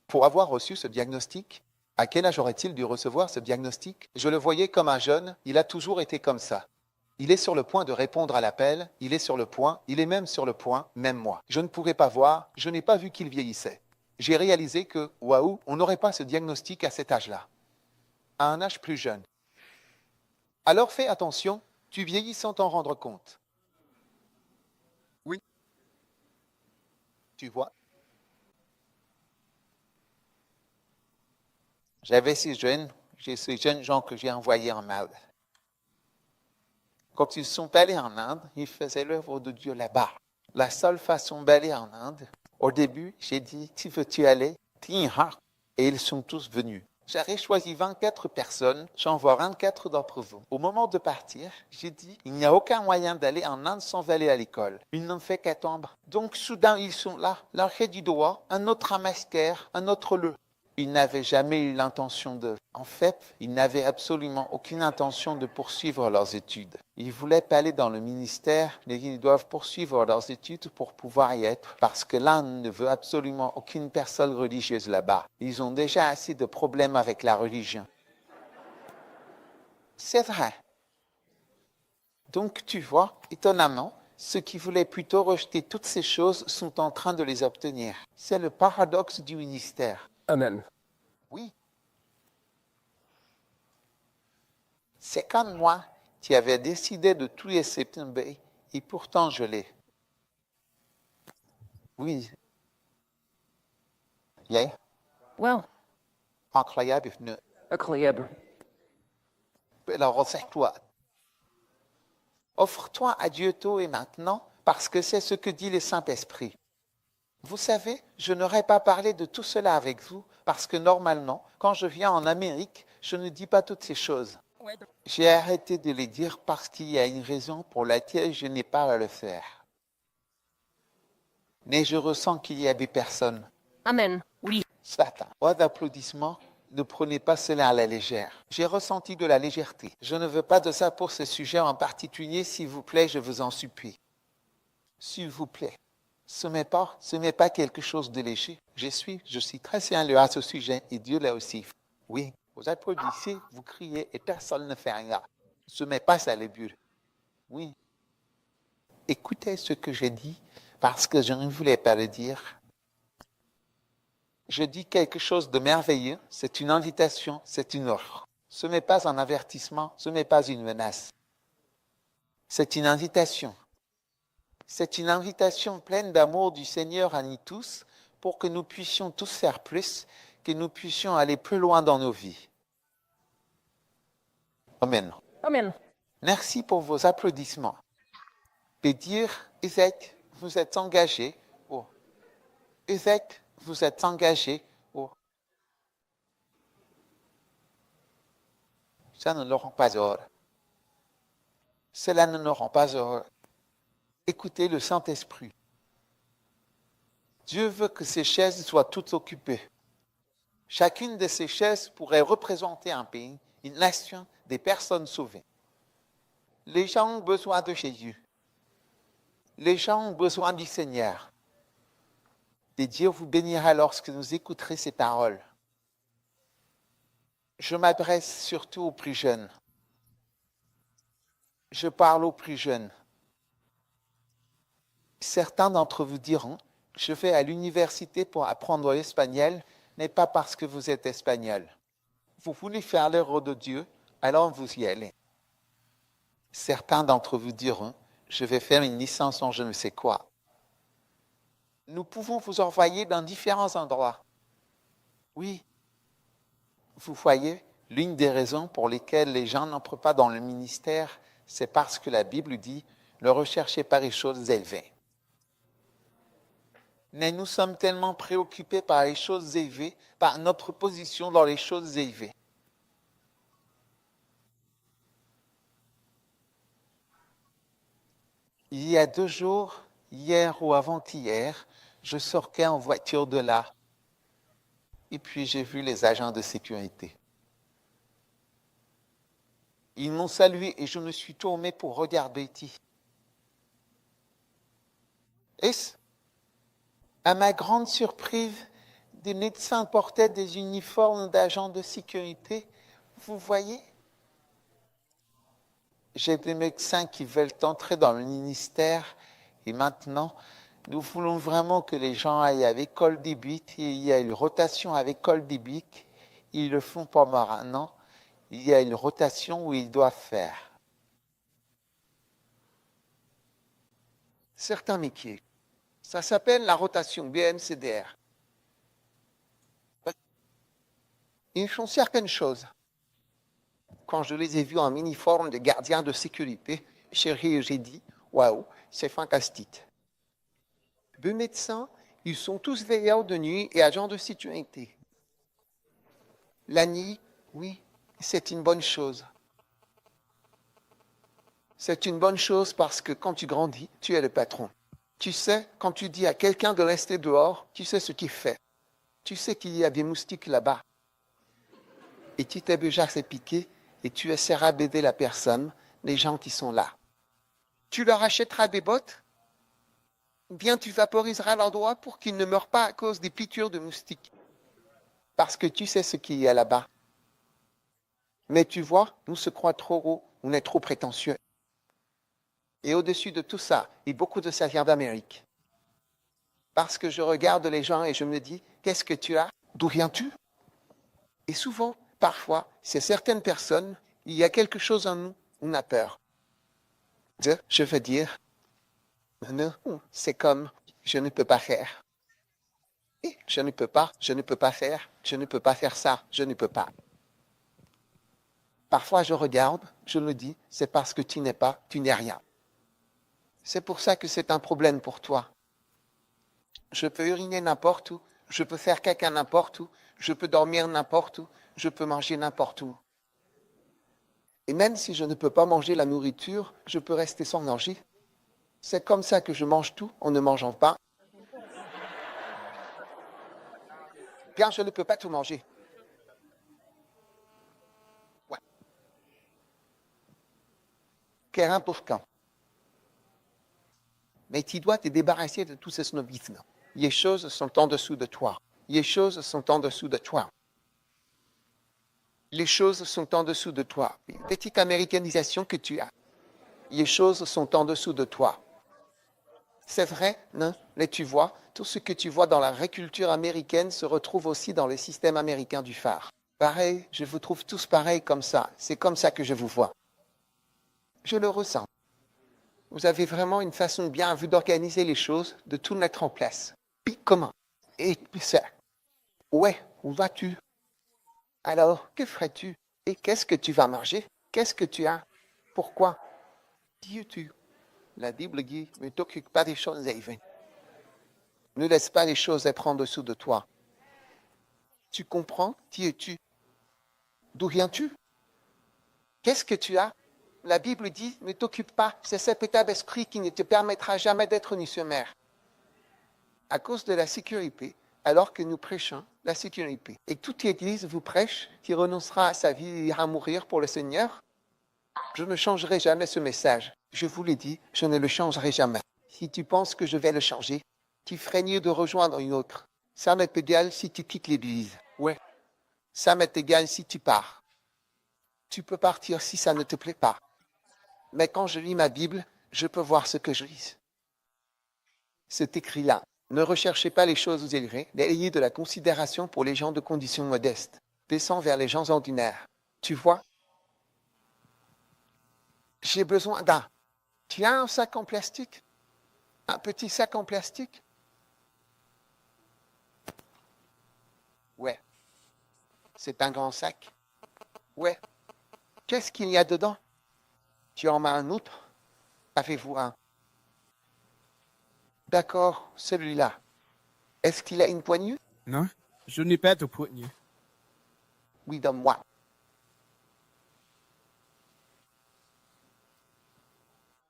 Pour avoir reçu ce diagnostic, à quel âge aurait-il dû recevoir ce diagnostic? Je le voyais comme un jeune, il a toujours été comme ça. Il est sur le point de répondre à l'appel, il est sur le point, il est même sur le point, même moi. Je ne pouvais pas voir, je n'ai pas vu qu'il vieillissait. J'ai réalisé que, waouh, on n'aurait pas ce diagnostic à cet âge-là, à un âge plus jeune. Alors fais attention, tu vieillis sans t'en rendre compte. Oui. Tu vois? J'avais ces jeunes gens que j'ai envoyés en Inde. Quand ils sont allés en Inde, ils faisaient l'œuvre de Dieu là-bas. La seule façon d'aller en Inde, au début, j'ai dit, tu veux-tu aller? Et ils sont tous venus. J'avais choisi 24 personnes, j'envoie 24 d'entre vous. Au moment de partir, j'ai dit, il n'y a aucun moyen d'aller en Inde sans aller à l'école. Ils n'ont fait qu'attendre. Donc soudain, ils sont là, l'arrêt du doigt, un autre amascaire, un autre le. Ils n'avaient jamais eu l'intention de... En fait, ils n'avaient absolument aucune intention de poursuivre leurs études. Ils ne voulaient pas aller dans le ministère, mais ils doivent poursuivre leurs études pour pouvoir y être, parce que l'Inde ne veut absolument aucune personne religieuse là-bas. Ils ont déjà assez de problèmes avec la religion. C'est vrai. Donc, tu vois, étonnamment, ceux qui voulaient plutôt rejeter toutes ces choses sont en train de les obtenir. C'est le paradoxe du ministère. Amen. Oui. C'est comme moi qui avais décidé de tout laisser tomber et pourtant je l'ai. Oui. Yeah. Well, Incroyable. Incroyable. Alors, c'est toi. Offre-toi à Dieu tôt et maintenant parce que c'est ce que dit le Saint-Esprit. Vous savez, je n'aurais pas parlé de tout cela avec vous parce que normalement, quand je viens en Amérique, je ne dis pas toutes ces choses. J'ai arrêté de les dire parce qu'il y a une raison pour laquelle je n'ai pas à le faire. Mais je ressens qu'il y a des personnes. Amen. Oui. Satan. Pas d'applaudissements, ne prenez pas cela à la légère. J'ai ressenti de la légèreté. Je ne veux pas de ça pour ce sujet en particulier, s'il vous plaît, je vous en supplie. S'il vous plaît. Ce n'est pas quelque chose de léger. Je suis très sérieux à ce sujet et Dieu l'a aussi. Oui, vous applaudissez, vous criez et personne ne fait rien. Ce n'est pas ça le but. Oui. Écoutez ce que j'ai dit parce que je ne voulais pas le dire. Je dis quelque chose de merveilleux, c'est une invitation, c'est une offre. Ce n'est pas un avertissement, ce n'est pas une menace. C'est une invitation. C'est une invitation pleine d'amour du Seigneur à nous tous pour que nous puissions tous faire plus, que nous puissions aller plus loin dans nos vies. Amen. Amen. Merci pour vos applaudissements. Et dire, Isaac, vous êtes engagé. Oh. Isaac, vous êtes engagé. Oh. Ça ne nous rend pas heureux. Cela ne nous rend pas heureux. Écoutez le Saint-Esprit. Dieu veut que ces chaises soient toutes occupées. Chacune de ces chaises pourrait représenter un pays, une nation, des personnes sauvées. Les gens ont besoin de Jésus. Les gens ont besoin du Seigneur. Et Dieu vous bénira lorsque vous écouterez ces paroles. Je m'adresse surtout aux plus jeunes. Je parle aux plus jeunes. Certains d'entre vous diront, je vais à l'université pour apprendre l'espagnol, mais pas parce que vous êtes espagnol. Vous voulez faire l'œuvre de Dieu, alors vous y allez. Certains d'entre vous diront, je vais faire une licence en je ne sais quoi. Nous pouvons vous envoyer dans différents endroits. Oui, vous voyez, l'une des raisons pour lesquelles les gens n'entrent pas dans le ministère, c'est parce que la Bible dit, ne recherchez pas les choses élevées. Mais nous sommes tellement préoccupés par les choses élevées, par notre position dans les choses élevées. Il y a 2 jours, hier ou avant-hier, je sortais en voiture de là. Et puis j'ai vu les agents de sécurité. Ils m'ont salué et je me suis tourné pour regarder Betty. Et à ma grande surprise, des médecins portaient des uniformes d'agents de sécurité. Vous voyez? J'ai des médecins qui veulent entrer dans le ministère et maintenant, nous voulons vraiment que les gens aillent à l'école biblique. Il y a une rotation à l'école biblique. Ils le font pendant 1 an. Il y a une rotation où ils doivent faire certains métiers. Ça s'appelle la rotation BMCDR. Ils font certaines choses. Quand je les ai vus en uniforme de gardien de sécurité, chérie, j'ai dit, waouh, c'est fantastique. 2 médecins, ils sont tous veilleurs de nuit et agents de sécurité. La nuit, oui, c'est une bonne chose. C'est une bonne chose parce que quand tu grandis, tu es le patron. Tu sais, quand tu dis à quelqu'un de rester dehors, tu sais ce qu'il fait. Tu sais qu'il y a des moustiques là-bas. Et tu t'es déjà fait piquer et tu essaieras d'aider la personne, les gens qui sont là. Tu leur achèteras des bottes, ou bien tu vaporiseras l'endroit pour qu'ils ne meurent pas à cause des piqûres de moustiques. Parce que tu sais ce qu'il y a là-bas. Mais tu vois, nous se croit trop haut, on est trop prétentieux. Et au-dessus de tout ça, et beaucoup de ça vient d'Amérique. Parce que je regarde les gens et je me dis, qu'est-ce que tu as? D'où viens-tu? Et souvent, parfois, c'est certaines personnes, il y a quelque chose en nous, on a peur. Je veux dire, non, c'est comme, je ne peux pas faire. Et je ne peux pas faire, je ne peux pas faire ça, je ne peux pas. Parfois, je regarde, je me dis, c'est parce que tu n'es rien. C'est pour ça que c'est un problème pour toi. Je peux uriner n'importe où. Je peux faire caca n'importe où. Je peux dormir n'importe où. Je peux manger n'importe où. Et même si je ne peux pas manger la nourriture, je peux rester sans manger. C'est comme ça que je mange tout en ne mangeant pas. Car je ne peux pas tout manger. Ouais. Quel important. Mais tu dois te débarrasser de tout ce snobisme. Les choses sont en dessous de toi. Les choses sont en dessous de toi. Les choses sont en dessous de toi. Une petite américanisation que tu as. Les choses sont en dessous de toi. C'est vrai, non? Mais tu vois, tout ce que tu vois dans la vraie culture américaine se retrouve aussi dans le système américain du phare. Pareil, je vous trouve tous pareils comme ça. C'est comme ça que je vous vois. Je le ressens. Vous avez vraiment une façon bien à vous d'organiser les choses, de tout mettre en place. Puis comment? Et puis ça. Ouais, où vas-tu? Alors, que ferais-tu? Et qu'est-ce que tu vas manger? Qu'est-ce que tu as? Pourquoi? Qui es-tu? La Bible dit, ne t'occupe pas des choses élevées. Ne laisse pas les choses être en dessous de toi. Tu comprends? Qui es-tu? D'où viens-tu? Qu'est-ce que tu as? La Bible dit, ne t'occupe pas. C'est cet état d'esprit qui ne te permettra jamais d'être ni sur mer. À cause de la sécurité, alors que nous prêchons la sécurité. Et toute église vous prêche qui renoncera à sa vie et ira mourir pour le Seigneur. Je ne changerai jamais ce message. Je vous l'ai dit, je ne le changerai jamais. Si tu penses que je vais le changer, tu ferais mieux de rejoindre une autre. Ça m'est égal si tu quittes l'église. Ouais. Ça m'est égal si tu pars. Tu peux partir si ça ne te plaît pas. Mais quand je lis ma Bible, je peux voir ce que je lis. C'est écrit là. Ne recherchez pas les choses élevées, mais ayez de la considération pour les gens de condition modeste. Descends vers les gens ordinaires. Tu vois? J'ai besoin d'un. Tu as un sac en plastique? Un petit sac en plastique? Ouais. C'est un grand sac? Ouais. Qu'est-ce qu'il y a dedans? Tu en as un autre? Avez-vous un? D'accord, celui-là. Est-ce qu'il a une poignée? Non, je n'ai pas de poignée. Oui, donne-moi.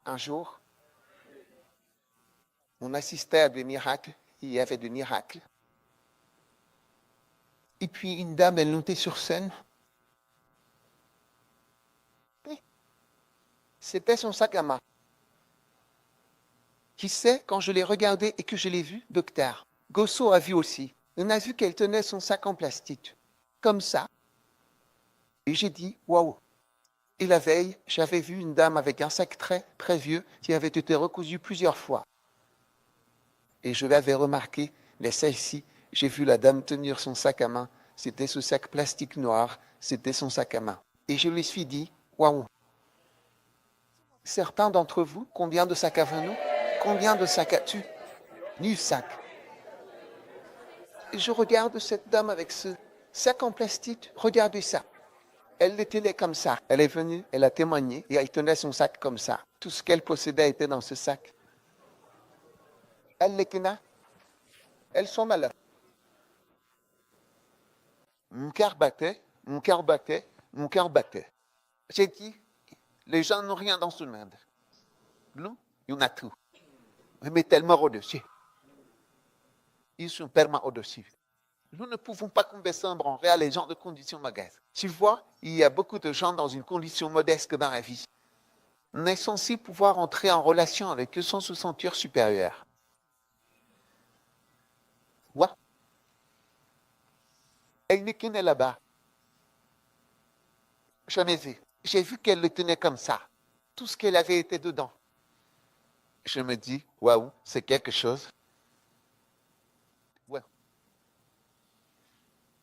Un jour, on assistait à des miracles. Il y avait des miracles. Et puis une dame, elle montait sur scène. Oui. C'était son sac à main. Qui sait, quand je l'ai regardé et que je l'ai vu, docteur, Gosso a vu aussi. On a vu qu'elle tenait son sac en plastique. Comme ça. Et j'ai dit, waouh. Et la veille, j'avais vu une dame avec un sac très, très vieux qui avait été recousu plusieurs fois. Et je l'avais remarqué, mais celle-ci, j'ai vu la dame tenir son sac à main. C'était ce sac plastique noir, c'était son sac à main. Et je lui suis dit, waouh. Certains d'entre vous, combien de sacs avons-nous? Combien de sacs as-tu? Nu sac. Et je regarde cette dame avec ce sac en plastique. Regardez ça. Elle le tenait comme ça. Elle est venue, elle a témoigné et elle tenait son sac comme ça. Tout ce qu'elle possédait était dans ce sac. Elle les tenait. Elles sont malades. Mon cœur battait, mon cœur battait, mon cœur battait. J'ai dit, les gens n'ont rien dans ce monde. Nous, il y en a tout. Mais tellement au-dessus. Ils sont tellement au-dessus. Nous ne pouvons pas descendre en réel les gens de conditions modestes. Tu vois, il y a beaucoup de gens dans une condition modeste dans la vie. On est censé pouvoir entrer en relation avec eux sans se sentir supérieur. Ouais. Elle le tenait là-bas. Jamais vu. J'ai vu qu'elle le tenait comme ça. Tout ce qu'elle avait était dedans. Je me dis, waouh, c'est quelque chose. Ouais.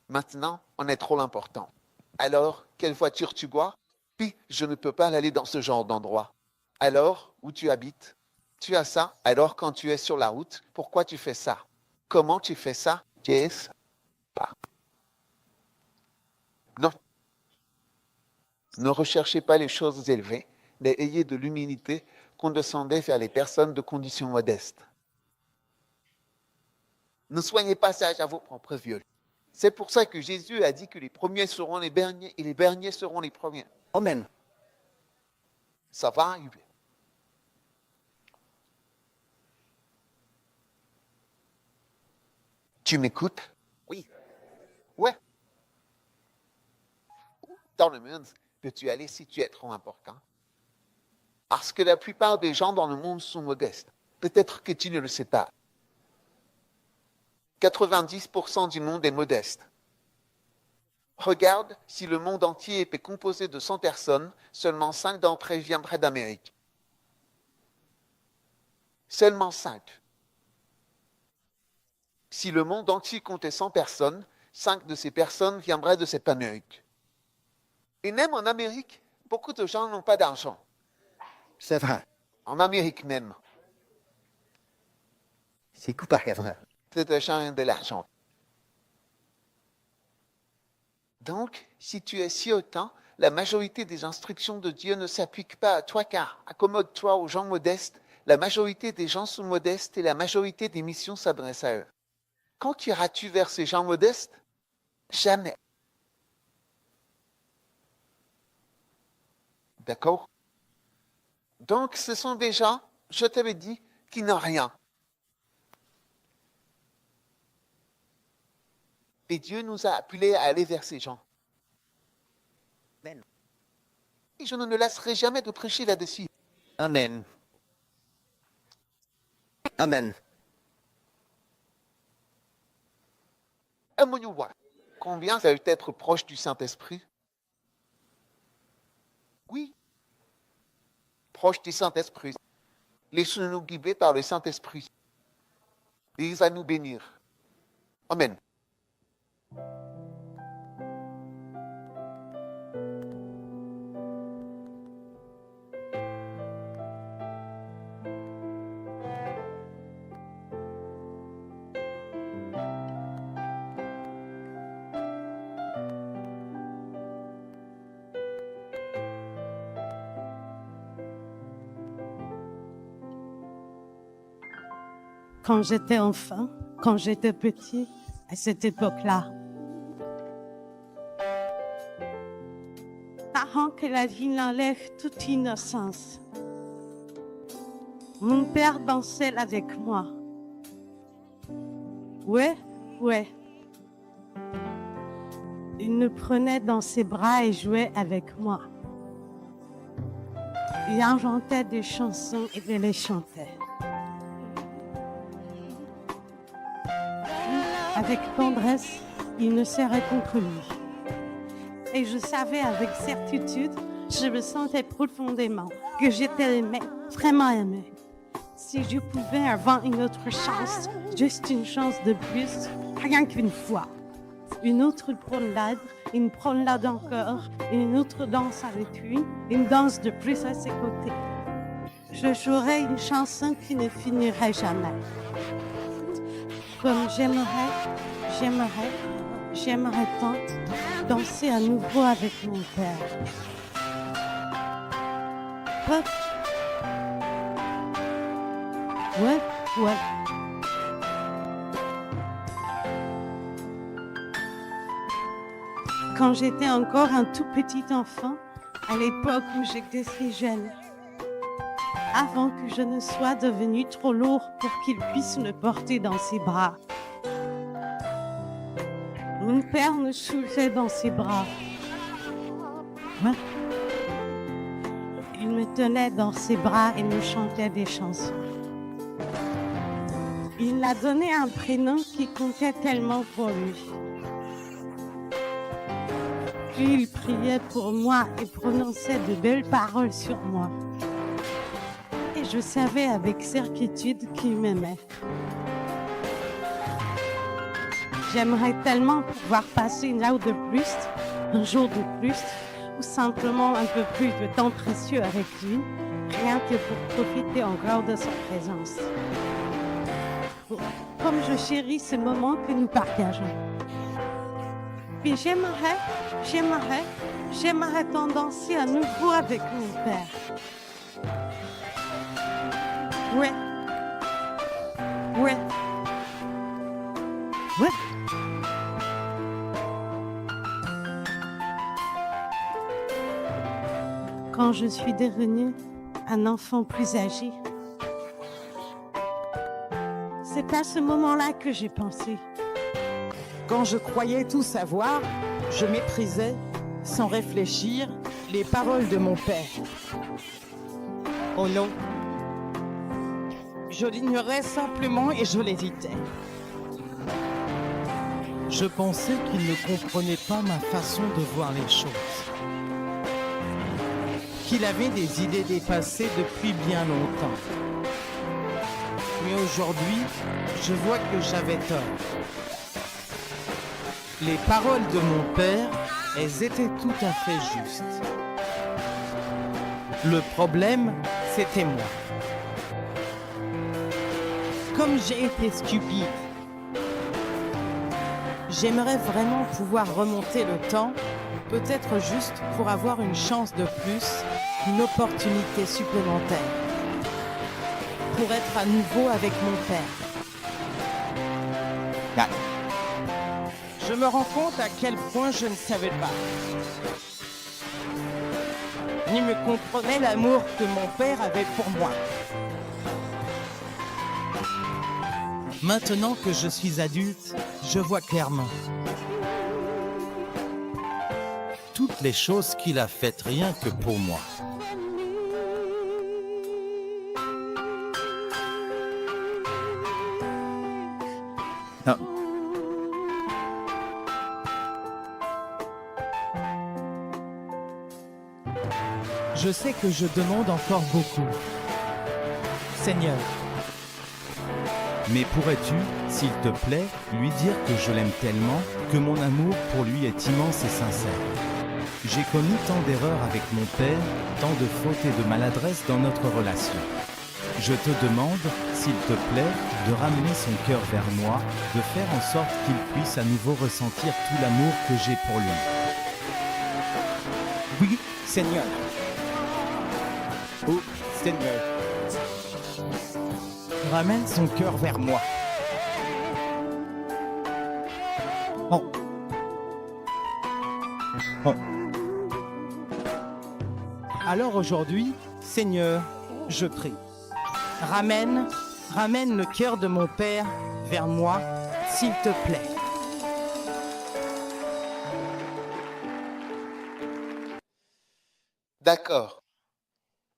Maintenant, on est trop important. Alors, quelle voiture tu bois? Puis, je ne peux pas aller dans ce genre d'endroit. Alors, où tu habites? Tu as ça. Alors, quand tu es sur la route, pourquoi tu fais ça? Comment tu fais ça? Yes. Pas. Non. Ne recherchez pas les choses élevées, mais ayez de l'humilité, condescendez vers les personnes de condition modeste. Ne soyez pas sages à vos propres yeux. C'est pour ça que Jésus a dit que les premiers seront les derniers et les derniers seront les premiers. Amen. Ça va arriver. Tu m'écoutes? Oui. Ouais. Dans le monde, peux-tu aller si tu es trop important? Parce que la plupart des gens dans le monde sont modestes. Peut-être que tu ne le sais pas. 90% du monde est modeste. Regarde, si le monde entier était composé de 100 personnes, seulement 5 d'entre elles viendraient d'Amérique. Seulement 5. Si le monde entier comptait 100 personnes, 5 de ces personnes viendraient de cette Amérique. Et même en Amérique, beaucoup de gens n'ont pas d'argent. C'est vrai. En Amérique même, C'est comparable. c'est de gens de l'argent. Donc, si tu es si hautain, la majorité des instructions de Dieu ne s'appliquent pas à toi car, accommode-toi aux gens modestes, la majorité des gens sont modestes et la majorité des missions s'adressent à eux. Quand iras-tu vers ces gens modestes? Jamais. D'accord? Donc, ce sont des gens, je t'avais dit, qui n'ont rien. Et Dieu nous a appelés à aller vers ces gens. Amen. Et je ne me lasserai jamais de prêcher là-dessus. Amen. Amen. Aimons-nous voir. Combien ça veut être proche du Saint-Esprit? Oui. Proche du Saint-Esprit. Laissons-nous guider par le Saint-Esprit. Et il va nous bénir. Amen. Quand j'étais enfant, quand j'étais petit, à cette époque-là, avant que la vie n'enlève toute innocence, mon père dansait avec moi. Ouais. Il me prenait dans ses bras et jouait avec moi. Il inventait des chansons et il les chantait. Avec tendresse, il ne serrait contre lui. Et je savais avec certitude, je me sentais profondément que j'étais aimée, vraiment aimée. Si je pouvais avoir une autre chance, juste une chance de plus, rien qu'une fois. Une autre promenade encore, une autre danse avec lui, une danse de plus à ses côtés. Je jouerais une chanson qui ne finirait jamais. Comme j'aimerais tant danser à nouveau avec mon père. Hop. Ouais. Quand j'étais encore un tout petit enfant, à l'époque où j'étais si jeune, avant que je ne sois devenu trop lourd pour qu'il puisse me porter dans ses bras. Mon père me soulevait dans ses bras. Ouais. Il me tenait dans ses bras et me chantait des chansons. Il a donné un prénom qui comptait tellement pour lui. Puis il priait pour moi et prononçait de belles paroles sur moi. Et je savais avec certitude qu'il m'aimait. J'aimerais tellement pouvoir passer une heure de plus, un jour de plus, ou simplement un peu plus de temps précieux avec lui, rien que pour profiter encore de sa présence. Comme je chéris ce moment que nous partageons. Puis j'aimerais tant danser à nouveau avec mon père. Ouais. Ouais. Quand je suis devenue un enfant plus âgé, c'est à ce moment-là que j'ai pensé. Quand je croyais tout savoir, je méprisais, sans réfléchir, les paroles de mon père. Oh non. Je l'ignorais simplement et je l'évitais. Je pensais qu'il ne comprenait pas ma façon de voir les choses. Qu'il avait des idées dépassées depuis bien longtemps. Mais aujourd'hui, je vois que j'avais tort. Les paroles de mon père, elles étaient tout à fait justes. Le problème, c'était moi. Comme j'ai été stupide, j'aimerais vraiment pouvoir remonter le temps, peut-être juste pour avoir une chance de plus, une opportunité supplémentaire, pour être à nouveau avec mon père. Je me rends compte à quel point je ne savais pas, ni me comprenais l'amour que mon père avait pour moi. Maintenant que je suis adulte, je vois clairement. Toutes les choses qu'il a faites rien que pour moi. Non. Je sais que je demande encore beaucoup. Seigneur, Mais pourrais-tu, s'il te plaît, lui dire que je l'aime tellement, que mon amour pour lui est immense et sincère. J'ai commis tant d'erreurs avec mon père, tant de fautes et de maladresses dans notre relation. Je te demande, s'il te plaît, de ramener son cœur vers moi, de faire en sorte qu'il puisse à nouveau ressentir tout l'amour que j'ai pour lui. oui, Seigneur. Oh, Seigneur. Ramène son cœur vers moi. Oh. Oh. Alors aujourd'hui, Seigneur, je prie. Ramène le cœur de mon père vers moi, s'il te plaît. D'accord.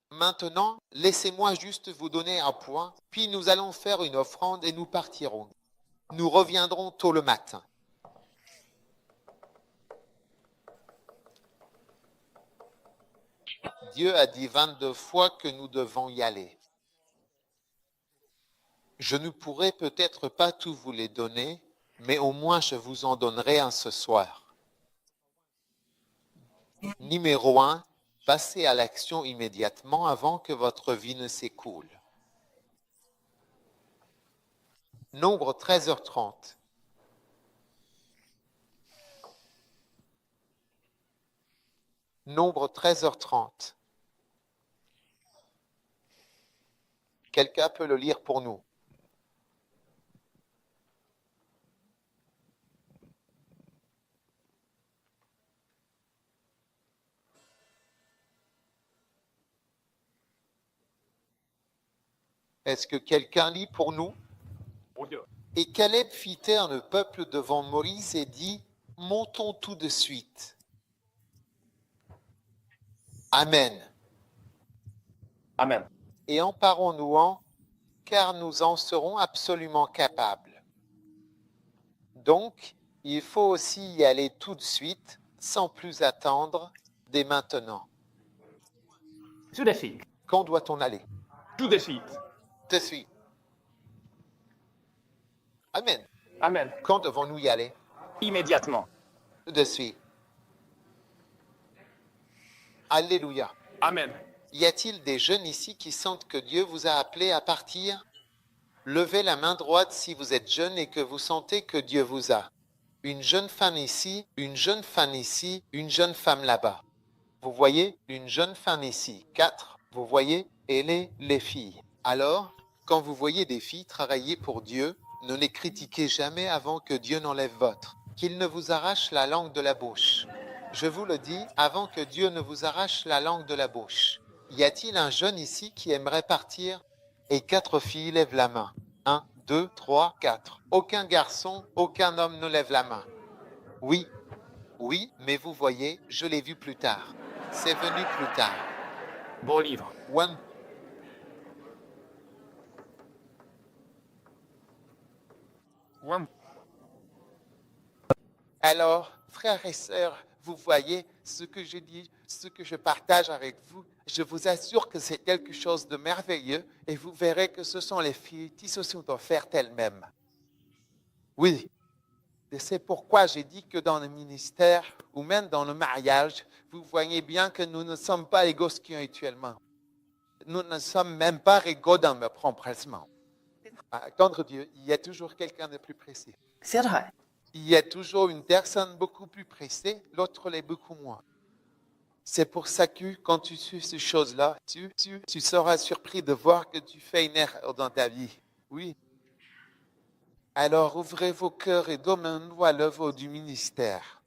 Maintenant, laissez-moi juste vous donner un point, puis nous allons faire une offrande et nous partirons. Nous reviendrons tôt le matin. Dieu a dit 22 fois que nous devons y aller. Je ne pourrai peut-être pas tout vous les donner, mais au moins je vous en donnerai un ce soir. Numéro 1, passez à l'action immédiatement avant que votre vie ne s'écoule. Nombre 13h30. Nombre 13h30. Quelqu'un peut le lire pour nous? Est-ce que quelqu'un lit pour nous? Et Caleb fit taire le peuple devant Moïse et dit, montons tout de suite. Amen. Amen. Et emparons-nous-en, car nous en serons absolument capables. Donc, il faut aussi y aller tout de suite, sans plus attendre, dès maintenant. Tout de suite. Quand doit-on aller? Tout de suite. De suite. Amen. Amen. Quand devons-nous y aller? Immédiatement. De suite. Alléluia. Amen. Y a-t-il des jeunes ici qui sentent que Dieu vous a appelé à partir? Levez la main droite si vous êtes jeune et que vous sentez que Dieu vous a. Une jeune femme ici, une jeune femme ici, une jeune femme là-bas. Vous voyez, une jeune femme ici. 4. Vous voyez, et les filles. Alors, quand vous voyez des filles travailler pour Dieu, Ne les critiquez jamais avant que Dieu n'enlève votre. Qu'il ne vous arrache la langue de la bouche. Je vous le dis, avant que Dieu ne vous arrache la langue de la bouche. Y a-t-il un jeune ici qui aimerait partir? Et 4 filles lèvent la main. 1, 2, 3, 4. Aucun garçon, aucun homme ne lève la main. Oui, oui, mais vous voyez, je l'ai vu plus tard. C'est venu plus tard. Bon livre. One. Alors, frères et sœurs, vous voyez ce que je dis, ce que je partage avec vous. Je vous assure que c'est quelque chose de merveilleux et vous verrez que ce sont les filles qui se sont offertes elles-mêmes. Oui. Et c'est pourquoi j'ai dit que dans le ministère ou même dans le mariage, vous voyez bien que nous ne sommes pas égaux spirituellement. Nous ne sommes même pas égaux dans notre empressement. Contre Dieu, il y a toujours quelqu'un de plus précis. C'est vrai. Il y a toujours une personne beaucoup plus pressée, l'autre l'est beaucoup moins. C'est pour ça que quand tu suis ces choses-là, tu seras surpris de voir que tu fais une erreur dans ta vie. Oui. Alors ouvrez vos cœurs et donnez-nous à l'œuvre du ministère.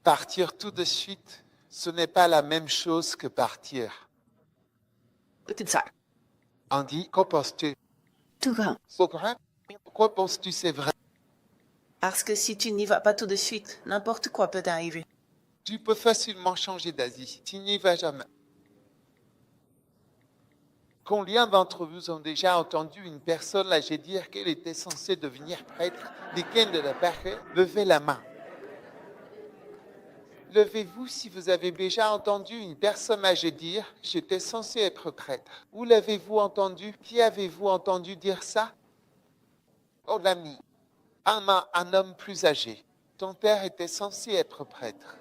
Partir tout de suite, ce n'est pas la même chose que partir. C'est ça. Andy, qu'en penses-tu? Tout grand. C'est vrai? Pourquoi penses-tu c'est vrai? Parce que si tu n'y vas pas tout de suite, n'importe quoi peut arriver. Tu peux facilement changer d'avis. Tu n'y vas jamais. Combien d'entre vous ont déjà entendu une personne âgée dire qu'elle était censée devenir prêtre? Lesquels de la parole? Levez la main. Levez-vous si vous avez déjà entendu une personne âgée dire « J'étais censé être prêtre ». Où l'avez-vous entendu? Qui avez-vous entendu dire ça? Oh l'ami, un homme plus âgé. Ton père était censé être prêtre.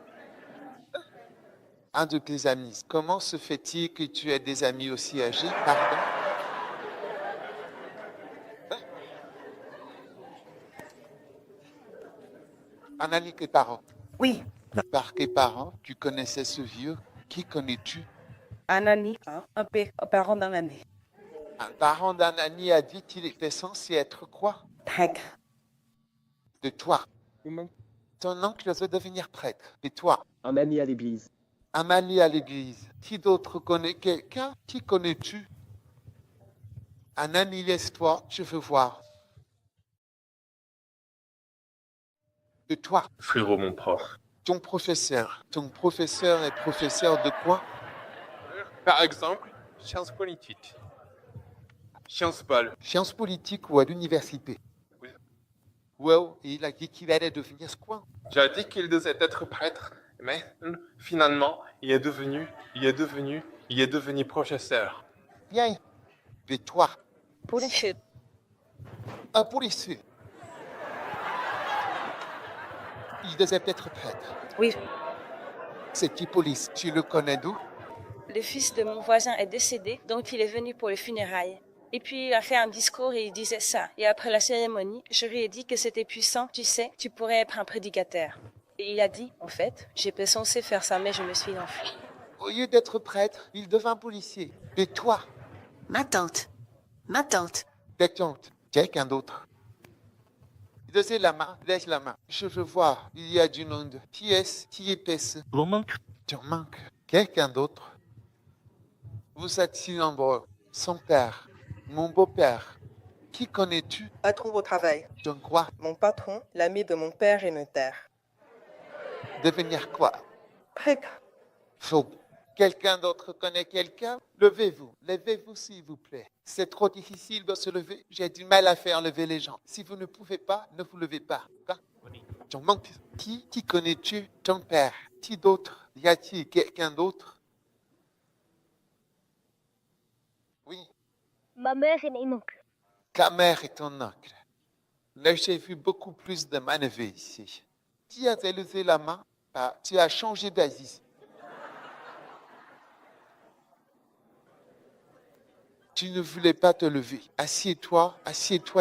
Un de tes amis. Comment se fait-il que tu aies des amis aussi âgés? Pardon? Un ami que parents. Oui. Par quels parents tu connaissais ce vieux? Qui connais-tu? Anani, un parent dans l'année. Un parent d'un ami a dit qu'il était censé être quoi? Prêtre. De toi. Ton oncle veut devenir prêtre. Et toi? Un ami à l'église. Un ami à l'église. Qui d'autre connaît quelqu'un? Qui connais-tu? Un ami, laisse-toi, je veux voir. De toi. Frérot, mon prof. Ton professeur. Ton professeur est professeur de quoi? Par exemple, sciences politiques. Sciences Paul. Sciences politiques ou à l'université? Oui. Wow, et il a dit qu'il allait devenir quoi? J'ai dit qu'il devait être prêtre, mais finalement, il est devenu professeur. Bien. Et toi? Policier. Un policier. Il devait être prêtre. Oui. C'est qui police? Tu le connais d'où? Le fils de mon voisin est décédé, donc il est venu pour les funérailles. Et puis il a fait un discours et il disait ça. Et après la cérémonie, je lui ai dit que c'était puissant. Tu sais, tu pourrais être un prédicateur. Et il a dit, en fait, j'étais censé faire ça, mais je me suis enfui. Au lieu d'être prêtre, il devint policier. Et toi? Ma tante. Ma tante. Ta tante. Quelqu'un d'autre? Laissez la main, laisse la main. Je veux voir, il y a du monde. Qui est-ce? Qui était-ce? Mon manque. Tu en manques. Quelqu'un d'autre? Vous êtes si nombreux. Son père, mon beau-père. Qui connais-tu? Patron au travail. Ton quoi? Mon patron, l'ami de mon père est notaire. Devenir quoi? Prêtre. Faux. Quelqu'un d'autre connaît quelqu'un? Levez-vous s'il vous plaît. C'est trop difficile de se lever. J'ai du mal à faire lever les gens. Si vous ne pouvez pas, ne vous levez pas. J'en manque. Qui connais-tu? Ton père. Qui d'autre? Y a-t-il quelqu'un d'autre? Oui. Ma mère et mon oncle. Ta mère et ton oncle. Là, j'ai vu beaucoup plus de manœuvres ici. Qui a levé la main? Ah, tu as changé d'avis. Tu ne voulais pas te lever. Assieds-toi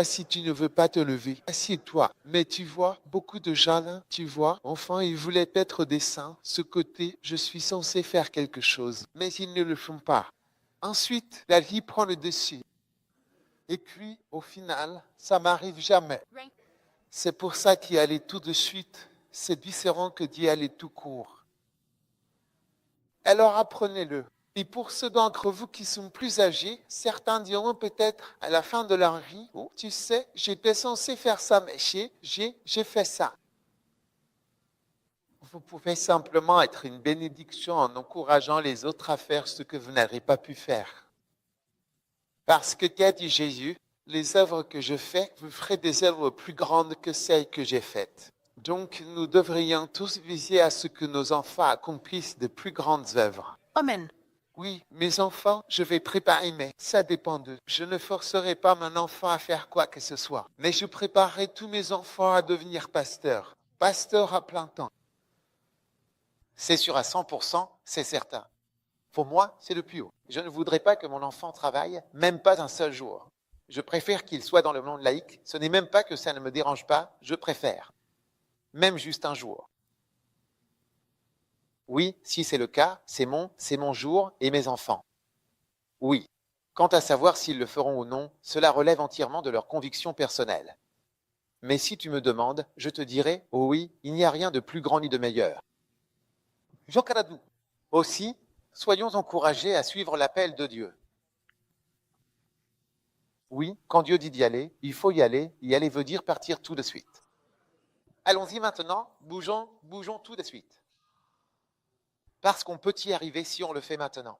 si tu ne veux pas te lever. Assieds-toi. Mais tu vois, beaucoup de gens là, tu vois, enfin, ils voulaient être des saints. Ce côté, je suis censé faire quelque chose. Mais ils ne le font pas. Ensuite, la vie prend le dessus. Et puis, au final, ça m'arrive jamais. C'est pour ça qu'y aller tout de suite, c'est différent que d'y aller tout court. Alors apprenez-le. Et pour ceux d'entre vous qui sont plus âgés, certains diront peut-être à la fin de leur vie, oh, tu sais, j'étais censé faire ça, mais j'ai fait ça. Vous pouvez simplement être une bénédiction en encourageant les autres à faire ce que vous n'avez pas pu faire. Parce que qu'a dit Jésus? Les œuvres que je fais, vous ferez des œuvres plus grandes que celles que j'ai faites. Donc, nous devrions tous viser à ce que nos enfants accomplissent de plus grandes œuvres. Amen. Oui, mes enfants, je vais préparer, mais ça dépend d'eux. Je ne forcerai pas mon enfant à faire quoi que ce soit. Mais je préparerai tous mes enfants à devenir pasteurs. Pasteurs à plein temps. C'est sûr à 100%, c'est certain. Pour moi, c'est le plus haut. Je ne voudrais pas que mon enfant travaille, même pas un seul jour. Je préfère qu'il soit dans le monde laïque. Ce n'est même pas que ça ne me dérange pas, je préfère. Même juste un jour. Oui, si c'est le cas, c'est mon jour et mes enfants. Oui. Quant à savoir s'ils le feront ou non, cela relève entièrement de leur conviction personnelle. Mais si tu me demandes, je te dirai, oh oui, il n'y a rien de plus grand ni de meilleur. Jean Caladou. Aussi, soyons encouragés à suivre l'appel de Dieu. Oui, quand Dieu dit d'y aller, il faut y aller. Y aller veut dire partir tout de suite. Allons-y maintenant, bougeons tout de suite. Parce qu'on peut y arriver si on le fait maintenant.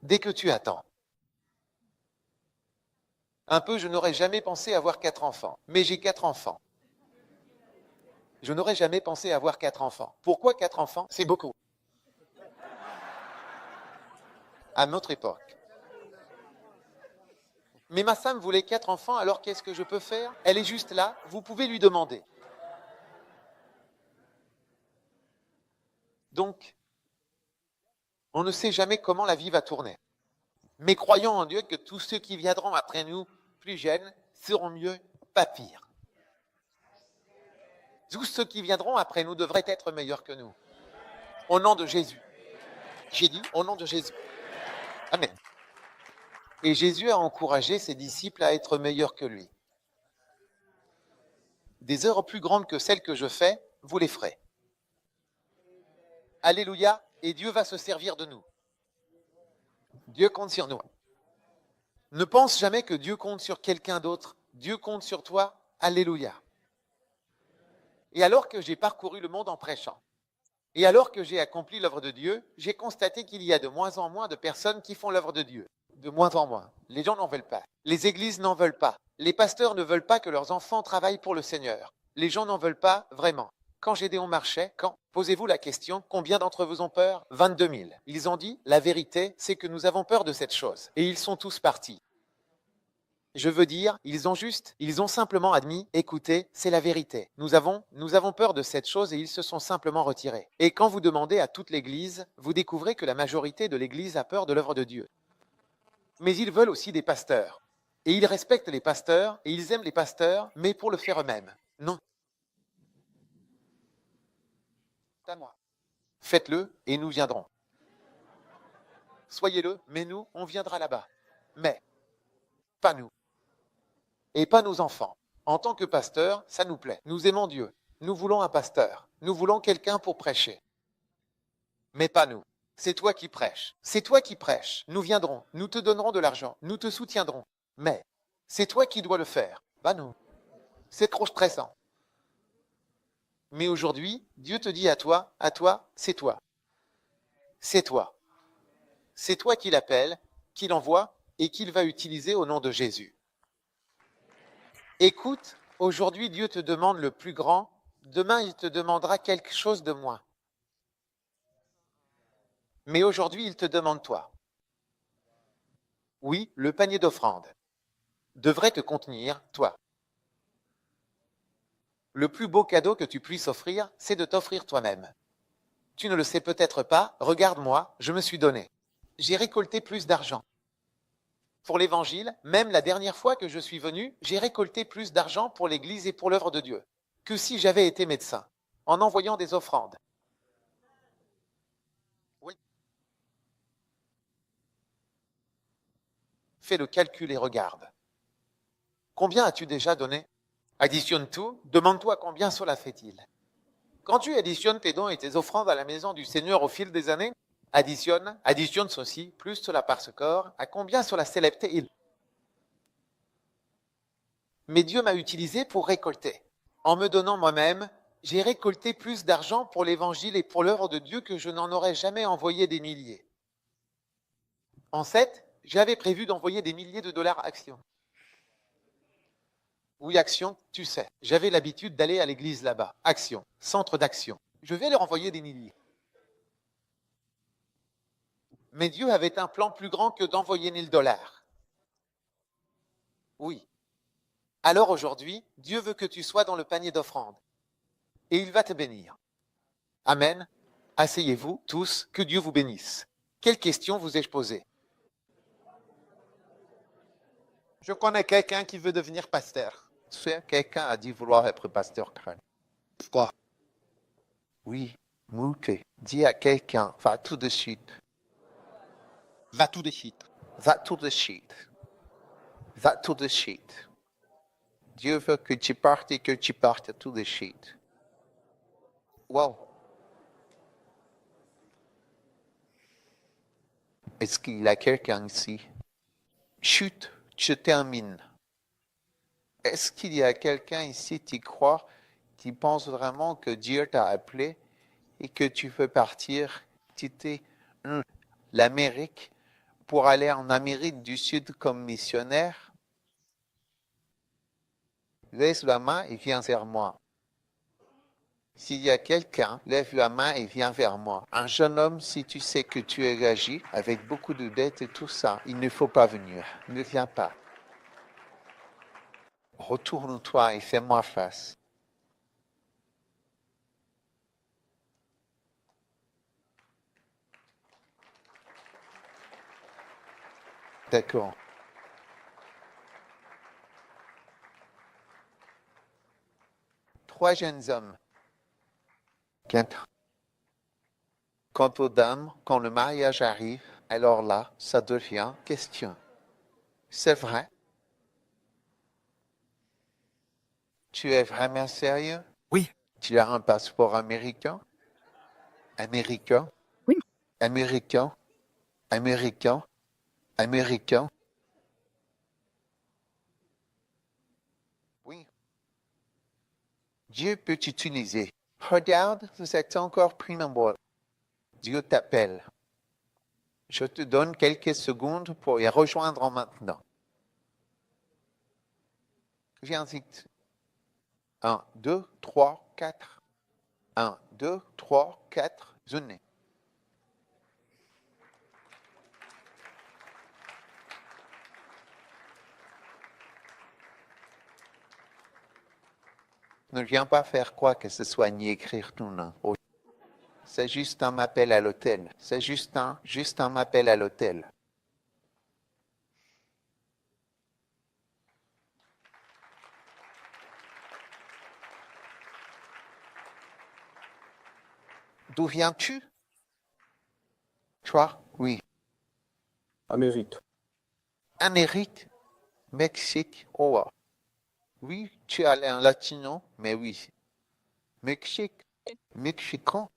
Dès que tu attends. Un peu, je n'aurais jamais pensé avoir 4 enfants, mais j'ai 4 enfants. Je n'aurais jamais pensé avoir 4 enfants. Pourquoi 4 enfants? C'est beaucoup. À notre époque. Mais ma femme voulait 4 enfants, alors qu'est-ce que je peux faire? Elle est juste là, vous pouvez lui demander. Donc, on ne sait jamais comment la vie va tourner. Mais croyons en Dieu que tous ceux qui viendront après nous, plus jeunes, seront mieux, pas pires. Tous ceux qui viendront après nous devraient être meilleurs que nous. Au nom de Jésus. J'ai dit au nom de Jésus. Amen. Et Jésus a encouragé ses disciples à être meilleurs que lui. Des œuvres plus grandes que celles que je fais, vous les ferez. Alléluia, et Dieu va se servir de nous. Dieu compte sur nous. Ne pense jamais que Dieu compte sur quelqu'un d'autre. Dieu compte sur toi. Alléluia. Et alors que j'ai parcouru le monde en prêchant, et alors que j'ai accompli l'œuvre de Dieu, j'ai constaté qu'il y a de moins en moins de personnes qui font l'œuvre de Dieu. De moins en moins. Les gens n'en veulent pas. Les églises n'en veulent pas. Les pasteurs ne veulent pas que leurs enfants travaillent pour le Seigneur. Les gens n'en veulent pas vraiment. Quand Gédéon marchait, posez-vous la question, combien d'entre vous ont peur? 22 000. Ils ont dit, la vérité, c'est que nous avons peur de cette chose. Et ils sont tous partis. Je veux dire, ils ont simplement admis, écoutez, c'est la vérité. Nous avons peur de cette chose et ils se sont simplement retirés. Et quand vous demandez à toute l'Église, vous découvrez que la majorité de l'Église a peur de l'œuvre de Dieu. Mais ils veulent aussi des pasteurs. Et ils respectent les pasteurs et ils aiment les pasteurs, mais pour le faire eux-mêmes. Non. C'est à moi. Faites-le et nous viendrons. Soyez-le, mais nous, on viendra là-bas. Mais, pas nous. Et pas nos enfants. En tant que pasteur, ça nous plaît. Nous aimons Dieu. Nous voulons un pasteur. Nous voulons quelqu'un pour prêcher. Mais pas nous. C'est toi qui prêches. C'est toi qui prêches. Nous viendrons. Nous te donnerons de l'argent. Nous te soutiendrons. Mais, c'est toi qui dois le faire. Pas nous. C'est trop stressant. Mais aujourd'hui, Dieu te dit à toi, c'est toi. C'est toi. C'est toi qui l'appelle, qui l'envoie et qu'il va utiliser au nom de Jésus. Écoute, aujourd'hui Dieu te demande le plus grand, demain il te demandera quelque chose de moins. Mais aujourd'hui il te demande toi. Oui, le panier d'offrande devrait te contenir toi. Le plus beau cadeau que tu puisses offrir, c'est de t'offrir toi-même. Tu ne le sais peut-être pas, regarde-moi, je me suis donné. J'ai récolté plus d'argent. Pour l'évangile, même la dernière fois que je suis venu, j'ai récolté plus d'argent pour l'Église et pour l'œuvre de Dieu que si j'avais été médecin, en envoyant des offrandes. Oui. Fais le calcul et regarde. Combien as-tu déjà donné? Additionne tout, demande-toi combien cela fait-il. Quand tu additionnes tes dons et tes offrandes à la maison du Seigneur au fil des années, additionne ceci, plus cela par ce corps, à combien cela s'élève-t-il? Mais Dieu m'a utilisé pour récolter. En me donnant moi-même, j'ai récolté plus d'argent pour l'évangile et pour l'œuvre de Dieu que je n'en aurais jamais envoyé des milliers. En 7, j'avais prévu d'envoyer des milliers de dollars Action. Oui, Action, tu sais, j'avais l'habitude d'aller à l'église là-bas. Action, centre d'action. Je vais leur envoyer des milliers. Mais Dieu avait un plan plus grand que d'envoyer 1000 dollars. Oui. Alors aujourd'hui, Dieu veut que tu sois dans le panier d'offrande. Et il va te bénir. Amen. Asseyez-vous tous, que Dieu vous bénisse. Quelle question vous ai-je posée? Je connais quelqu'un qui veut devenir pasteur. Quelqu'un a dit vouloir être pasteur, Karen. Quoi? Oui, Mouké. Dis à quelqu'un, va tout de suite. Va tout de suite. Va tout de suite. Va tout de suite. Dieu veut que tu partes et que tu partes tout de suite. Wow. Est-ce qu'il y a quelqu'un ici? Chut, je termine. Est-ce qu'il y a quelqu'un ici qui croit, qui pense vraiment que Dieu t'a appelé et que tu veux partir, quitter l'Amérique pour aller en Amérique du Sud comme missionnaire? Lève la main et viens vers moi. S'il y a quelqu'un, lève la main et viens vers moi. Un jeune homme, si tu sais que tu es âgé, avec beaucoup de dettes et tout ça, il ne faut pas venir. Ne viens pas. Retourne-toi et fais-moi face. D'accord. Trois jeunes hommes. 4. Quant aux dames, quand le mariage arrive, alors là, ça devient question. C'est vrai? Tu es vraiment sérieux? Oui. Tu as un passeport américain? Américain? Oui. Américain? Américain? Américain? Oui. Dieu peut t'utiliser. Regarde, vous êtes encore pris en boîte. Dieu t'appelle. Je te donne quelques secondes pour y rejoindre maintenant. Viens vite. 1, 2, 3, 4. 1, 2, 3, 4. Venez. Ne viens pas faire quoi que ce soit ni écrire ton nom. C'est juste un appel à l'hôtel. C'est juste un appel à l'hôtel. D'où viens-tu? Toi? Oui. Amérique. Amérique? Mexique? Oh. Oui, tu es allé en latino, mais oui. Mexique? Mexicain?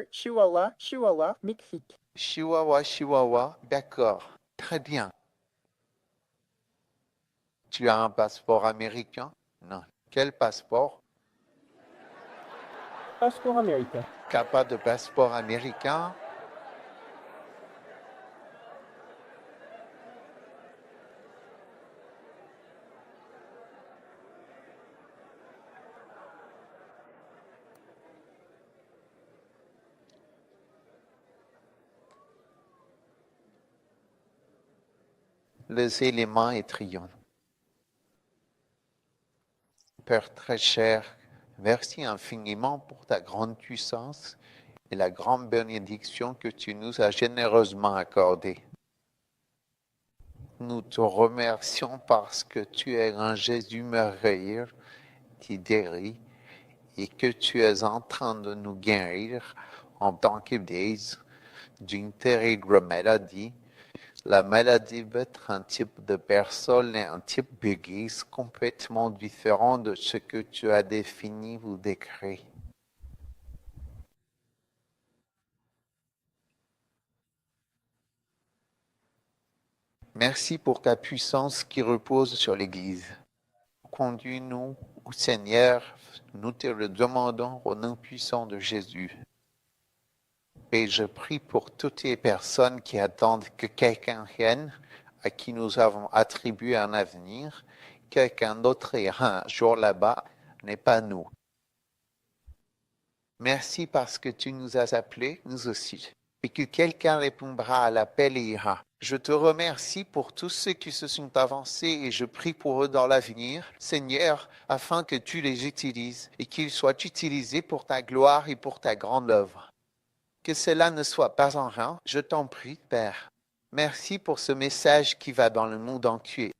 Chihuahua, Chihuahua, Mexique. Chihuahua, Chihuahua, d'accord. Très bien. Tu as un passeport américain? Non. Quel passeport? Passeport américain. T'as pas de passeport américain? Les éléments et triomphe. Père très cher, merci infiniment pour ta grande puissance et la grande bénédiction que tu nous as généreusement accordée. Nous te remercions parce que tu es un Jésus merveilleux qui guérit et que tu es en train de nous guérir en tant qu'Église d'une terrible maladie La maladie peut être un type de personne et un type d'église complètement différent de ce que tu as défini ou décrit. Merci pour ta puissance qui repose sur l'Église. Conduis-nous, ô Seigneur, nous te le demandons au nom puissant de Jésus. Et je prie pour toutes les personnes qui attendent que quelqu'un vienne, à qui nous avons attribué un avenir, quelqu'un d'autre ira un jour là-bas, n'est pas nous. Merci parce que tu nous as appelés, nous aussi, et que quelqu'un répondra à l'appel et ira. Je te remercie pour tous ceux qui se sont avancés et je prie pour eux dans l'avenir, Seigneur, afin que tu les utilises et qu'ils soient utilisés pour ta gloire et pour ta grande œuvre. Que cela ne soit pas en vain, je t'en prie, Père. Merci pour ce message qui va dans le monde entier.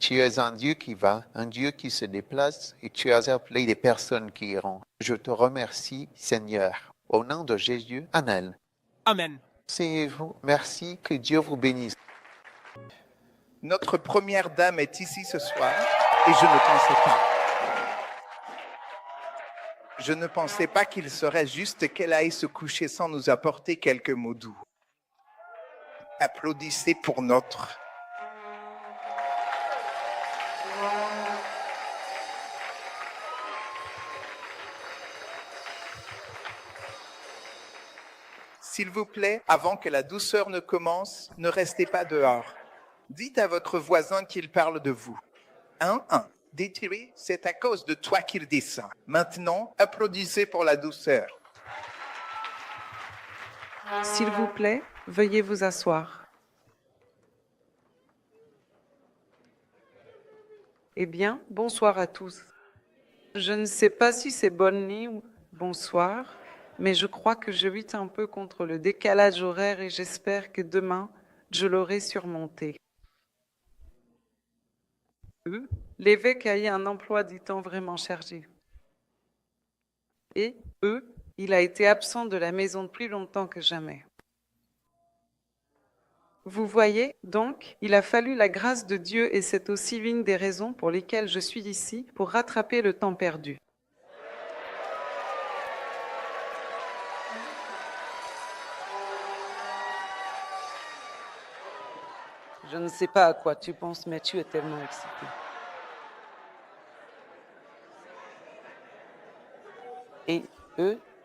Tu es un Dieu qui va, un Dieu qui se déplace et tu as appelé des personnes qui iront. Je te remercie, Seigneur. Au nom de Jésus, Amen. Amen. Asseyez-vous. Merci, que Dieu vous bénisse. Notre première dame est ici ce soir et je ne pensais pas. Je ne pensais pas qu'il serait juste qu'elle aille se coucher sans nous apporter quelques mots doux. Applaudissez pour notre. S'il vous plaît, avant que la douceur ne commence, ne restez pas dehors. Dites à votre voisin qu'il parle de vous. 1. Détruit, c'est à cause de toi qu'il dit ça. Maintenant, applaudissez pour la douceur. S'il vous plaît, veuillez vous asseoir. Eh bien, bonsoir à tous. Je ne sais pas si c'est bonne nuit ou bonsoir, mais je crois que je lutte un peu contre le décalage horaire et j'espère que demain, je l'aurai surmonté. L'évêque a eu un emploi du temps vraiment chargé. Et il a été absent de la maison plus longtemps que jamais. Vous voyez, donc, il a fallu la grâce de Dieu et c'est aussi l'une des raisons pour lesquelles je suis ici, pour rattraper le temps perdu. Je ne sais pas à quoi tu penses, mais tu es tellement excité. Et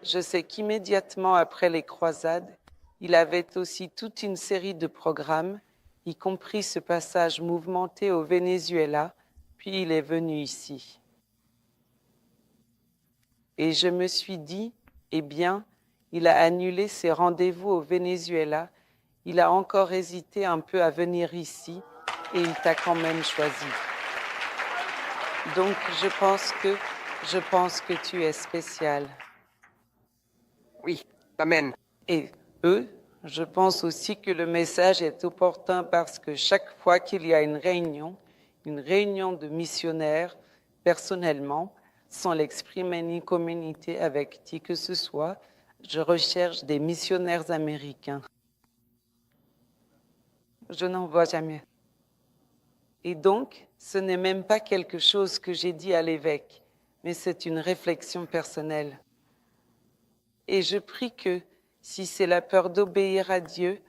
je sais qu'immédiatement après les croisades, il avait aussi toute une série de programmes, y compris ce passage mouvementé au Venezuela, puis il est venu ici. Et je me suis dit, eh bien, il a annulé ses rendez-vous au Venezuela. Il a encore hésité un peu à venir ici et il t'a quand même choisi. Donc, je pense que tu es spécial. Oui, amen. Et je pense aussi que le message est opportun parce que chaque fois qu'il y a une réunion de missionnaires, personnellement, sans l'exprimer ni communauté avec qui que ce soit, je recherche des missionnaires américains. Je n'en vois jamais. Et donc, ce n'est même pas quelque chose que j'ai dit à l'évêque, mais c'est une réflexion personnelle. Et je prie que, si c'est la peur d'obéir à Dieu,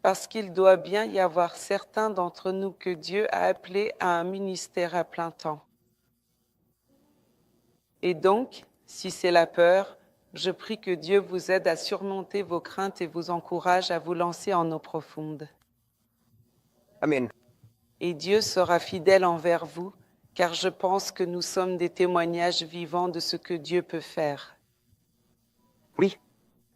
parce qu'il doit bien y avoir certains d'entre nous que Dieu a appelés à un ministère à plein temps. Et donc, si c'est la peur, je prie que Dieu vous aide à surmonter vos craintes et vous encourage à vous lancer en eau profonde. Amen. Et Dieu sera fidèle envers vous, car je pense que nous sommes des témoignages vivants de ce que Dieu peut faire. Oui.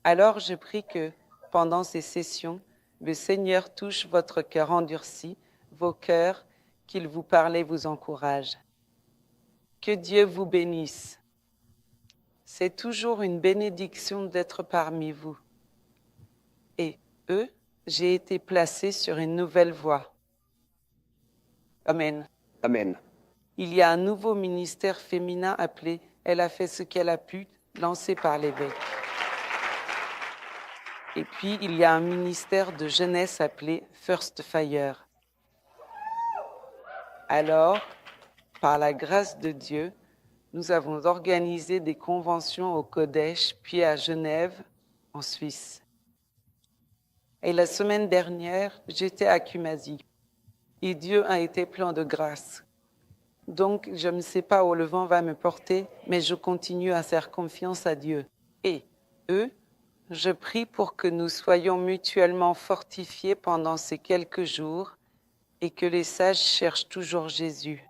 Alors je prie que, pendant ces sessions, le Seigneur touche votre cœur endurci, vos cœurs, qu'il vous parle et vous encourage. Que Dieu vous bénisse. C'est toujours une bénédiction d'être parmi vous. Et j'ai été placée sur une nouvelle voie. Amen. Amen. Il y a un nouveau ministère féminin appelé « Elle a fait ce qu'elle a pu », lancé par l'évêque. Et puis, il y a un ministère de jeunesse appelé First Fire. Alors, par la grâce de Dieu, nous avons organisé des conventions au Kodesh, puis à Genève, en Suisse. Et la semaine dernière, j'étais à Kumasi. Et Dieu a été plein de grâce. Donc, je ne sais pas où le vent va me porter, mais je continue à faire confiance à Dieu. Et eux, je prie pour que nous soyons mutuellement fortifiés pendant ces quelques jours et que les sages cherchent toujours Jésus.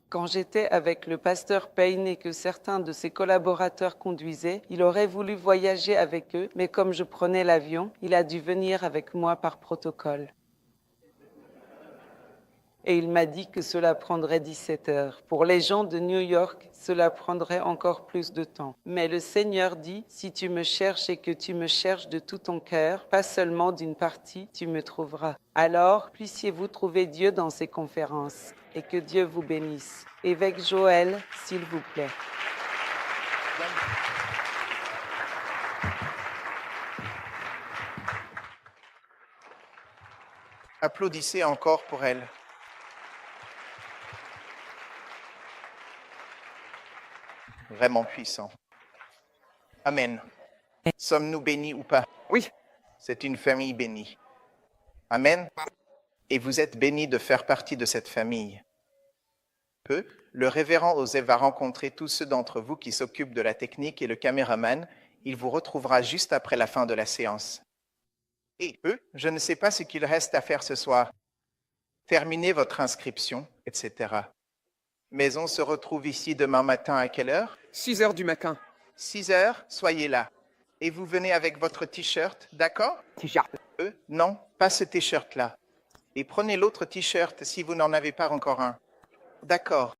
Quand j'étais avec le pasteur Payne et que certains de ses collaborateurs conduisaient, il aurait voulu voyager avec eux, mais comme je prenais l'avion, il a dû venir avec moi par protocole. Et il m'a dit que cela prendrait 17 heures. Pour les gens de New York, cela prendrait encore plus de temps. Mais le Seigneur dit, si tu me cherches et que tu me cherches de tout ton cœur, pas seulement d'une partie, tu me trouveras. Alors, puissiez-vous trouver Dieu dans ces conférences et que Dieu vous bénisse. Évêque Joël, s'il vous plaît. Applaudissez encore pour elle. Vraiment puissant. Amen. Sommes-nous bénis ou pas? Oui. C'est une famille bénie. Amen. Et vous êtes bénis de faire partie de cette famille. Peu, le révérend Osef va rencontrer tous ceux d'entre vous qui s'occupent de la technique et le caméraman. Il vous retrouvera juste après la fin de la séance. Et eux, je ne sais pas ce qu'il reste à faire ce soir. Terminez votre inscription, etc. Mais on se retrouve ici demain matin à quelle heure? 6 heures du matin. 6 heures, soyez là. Et vous venez avec votre t-shirt, d'accord? T-shirt. Non, pas ce t-shirt-là. Et prenez l'autre t-shirt si vous n'en avez pas encore un. D'accord.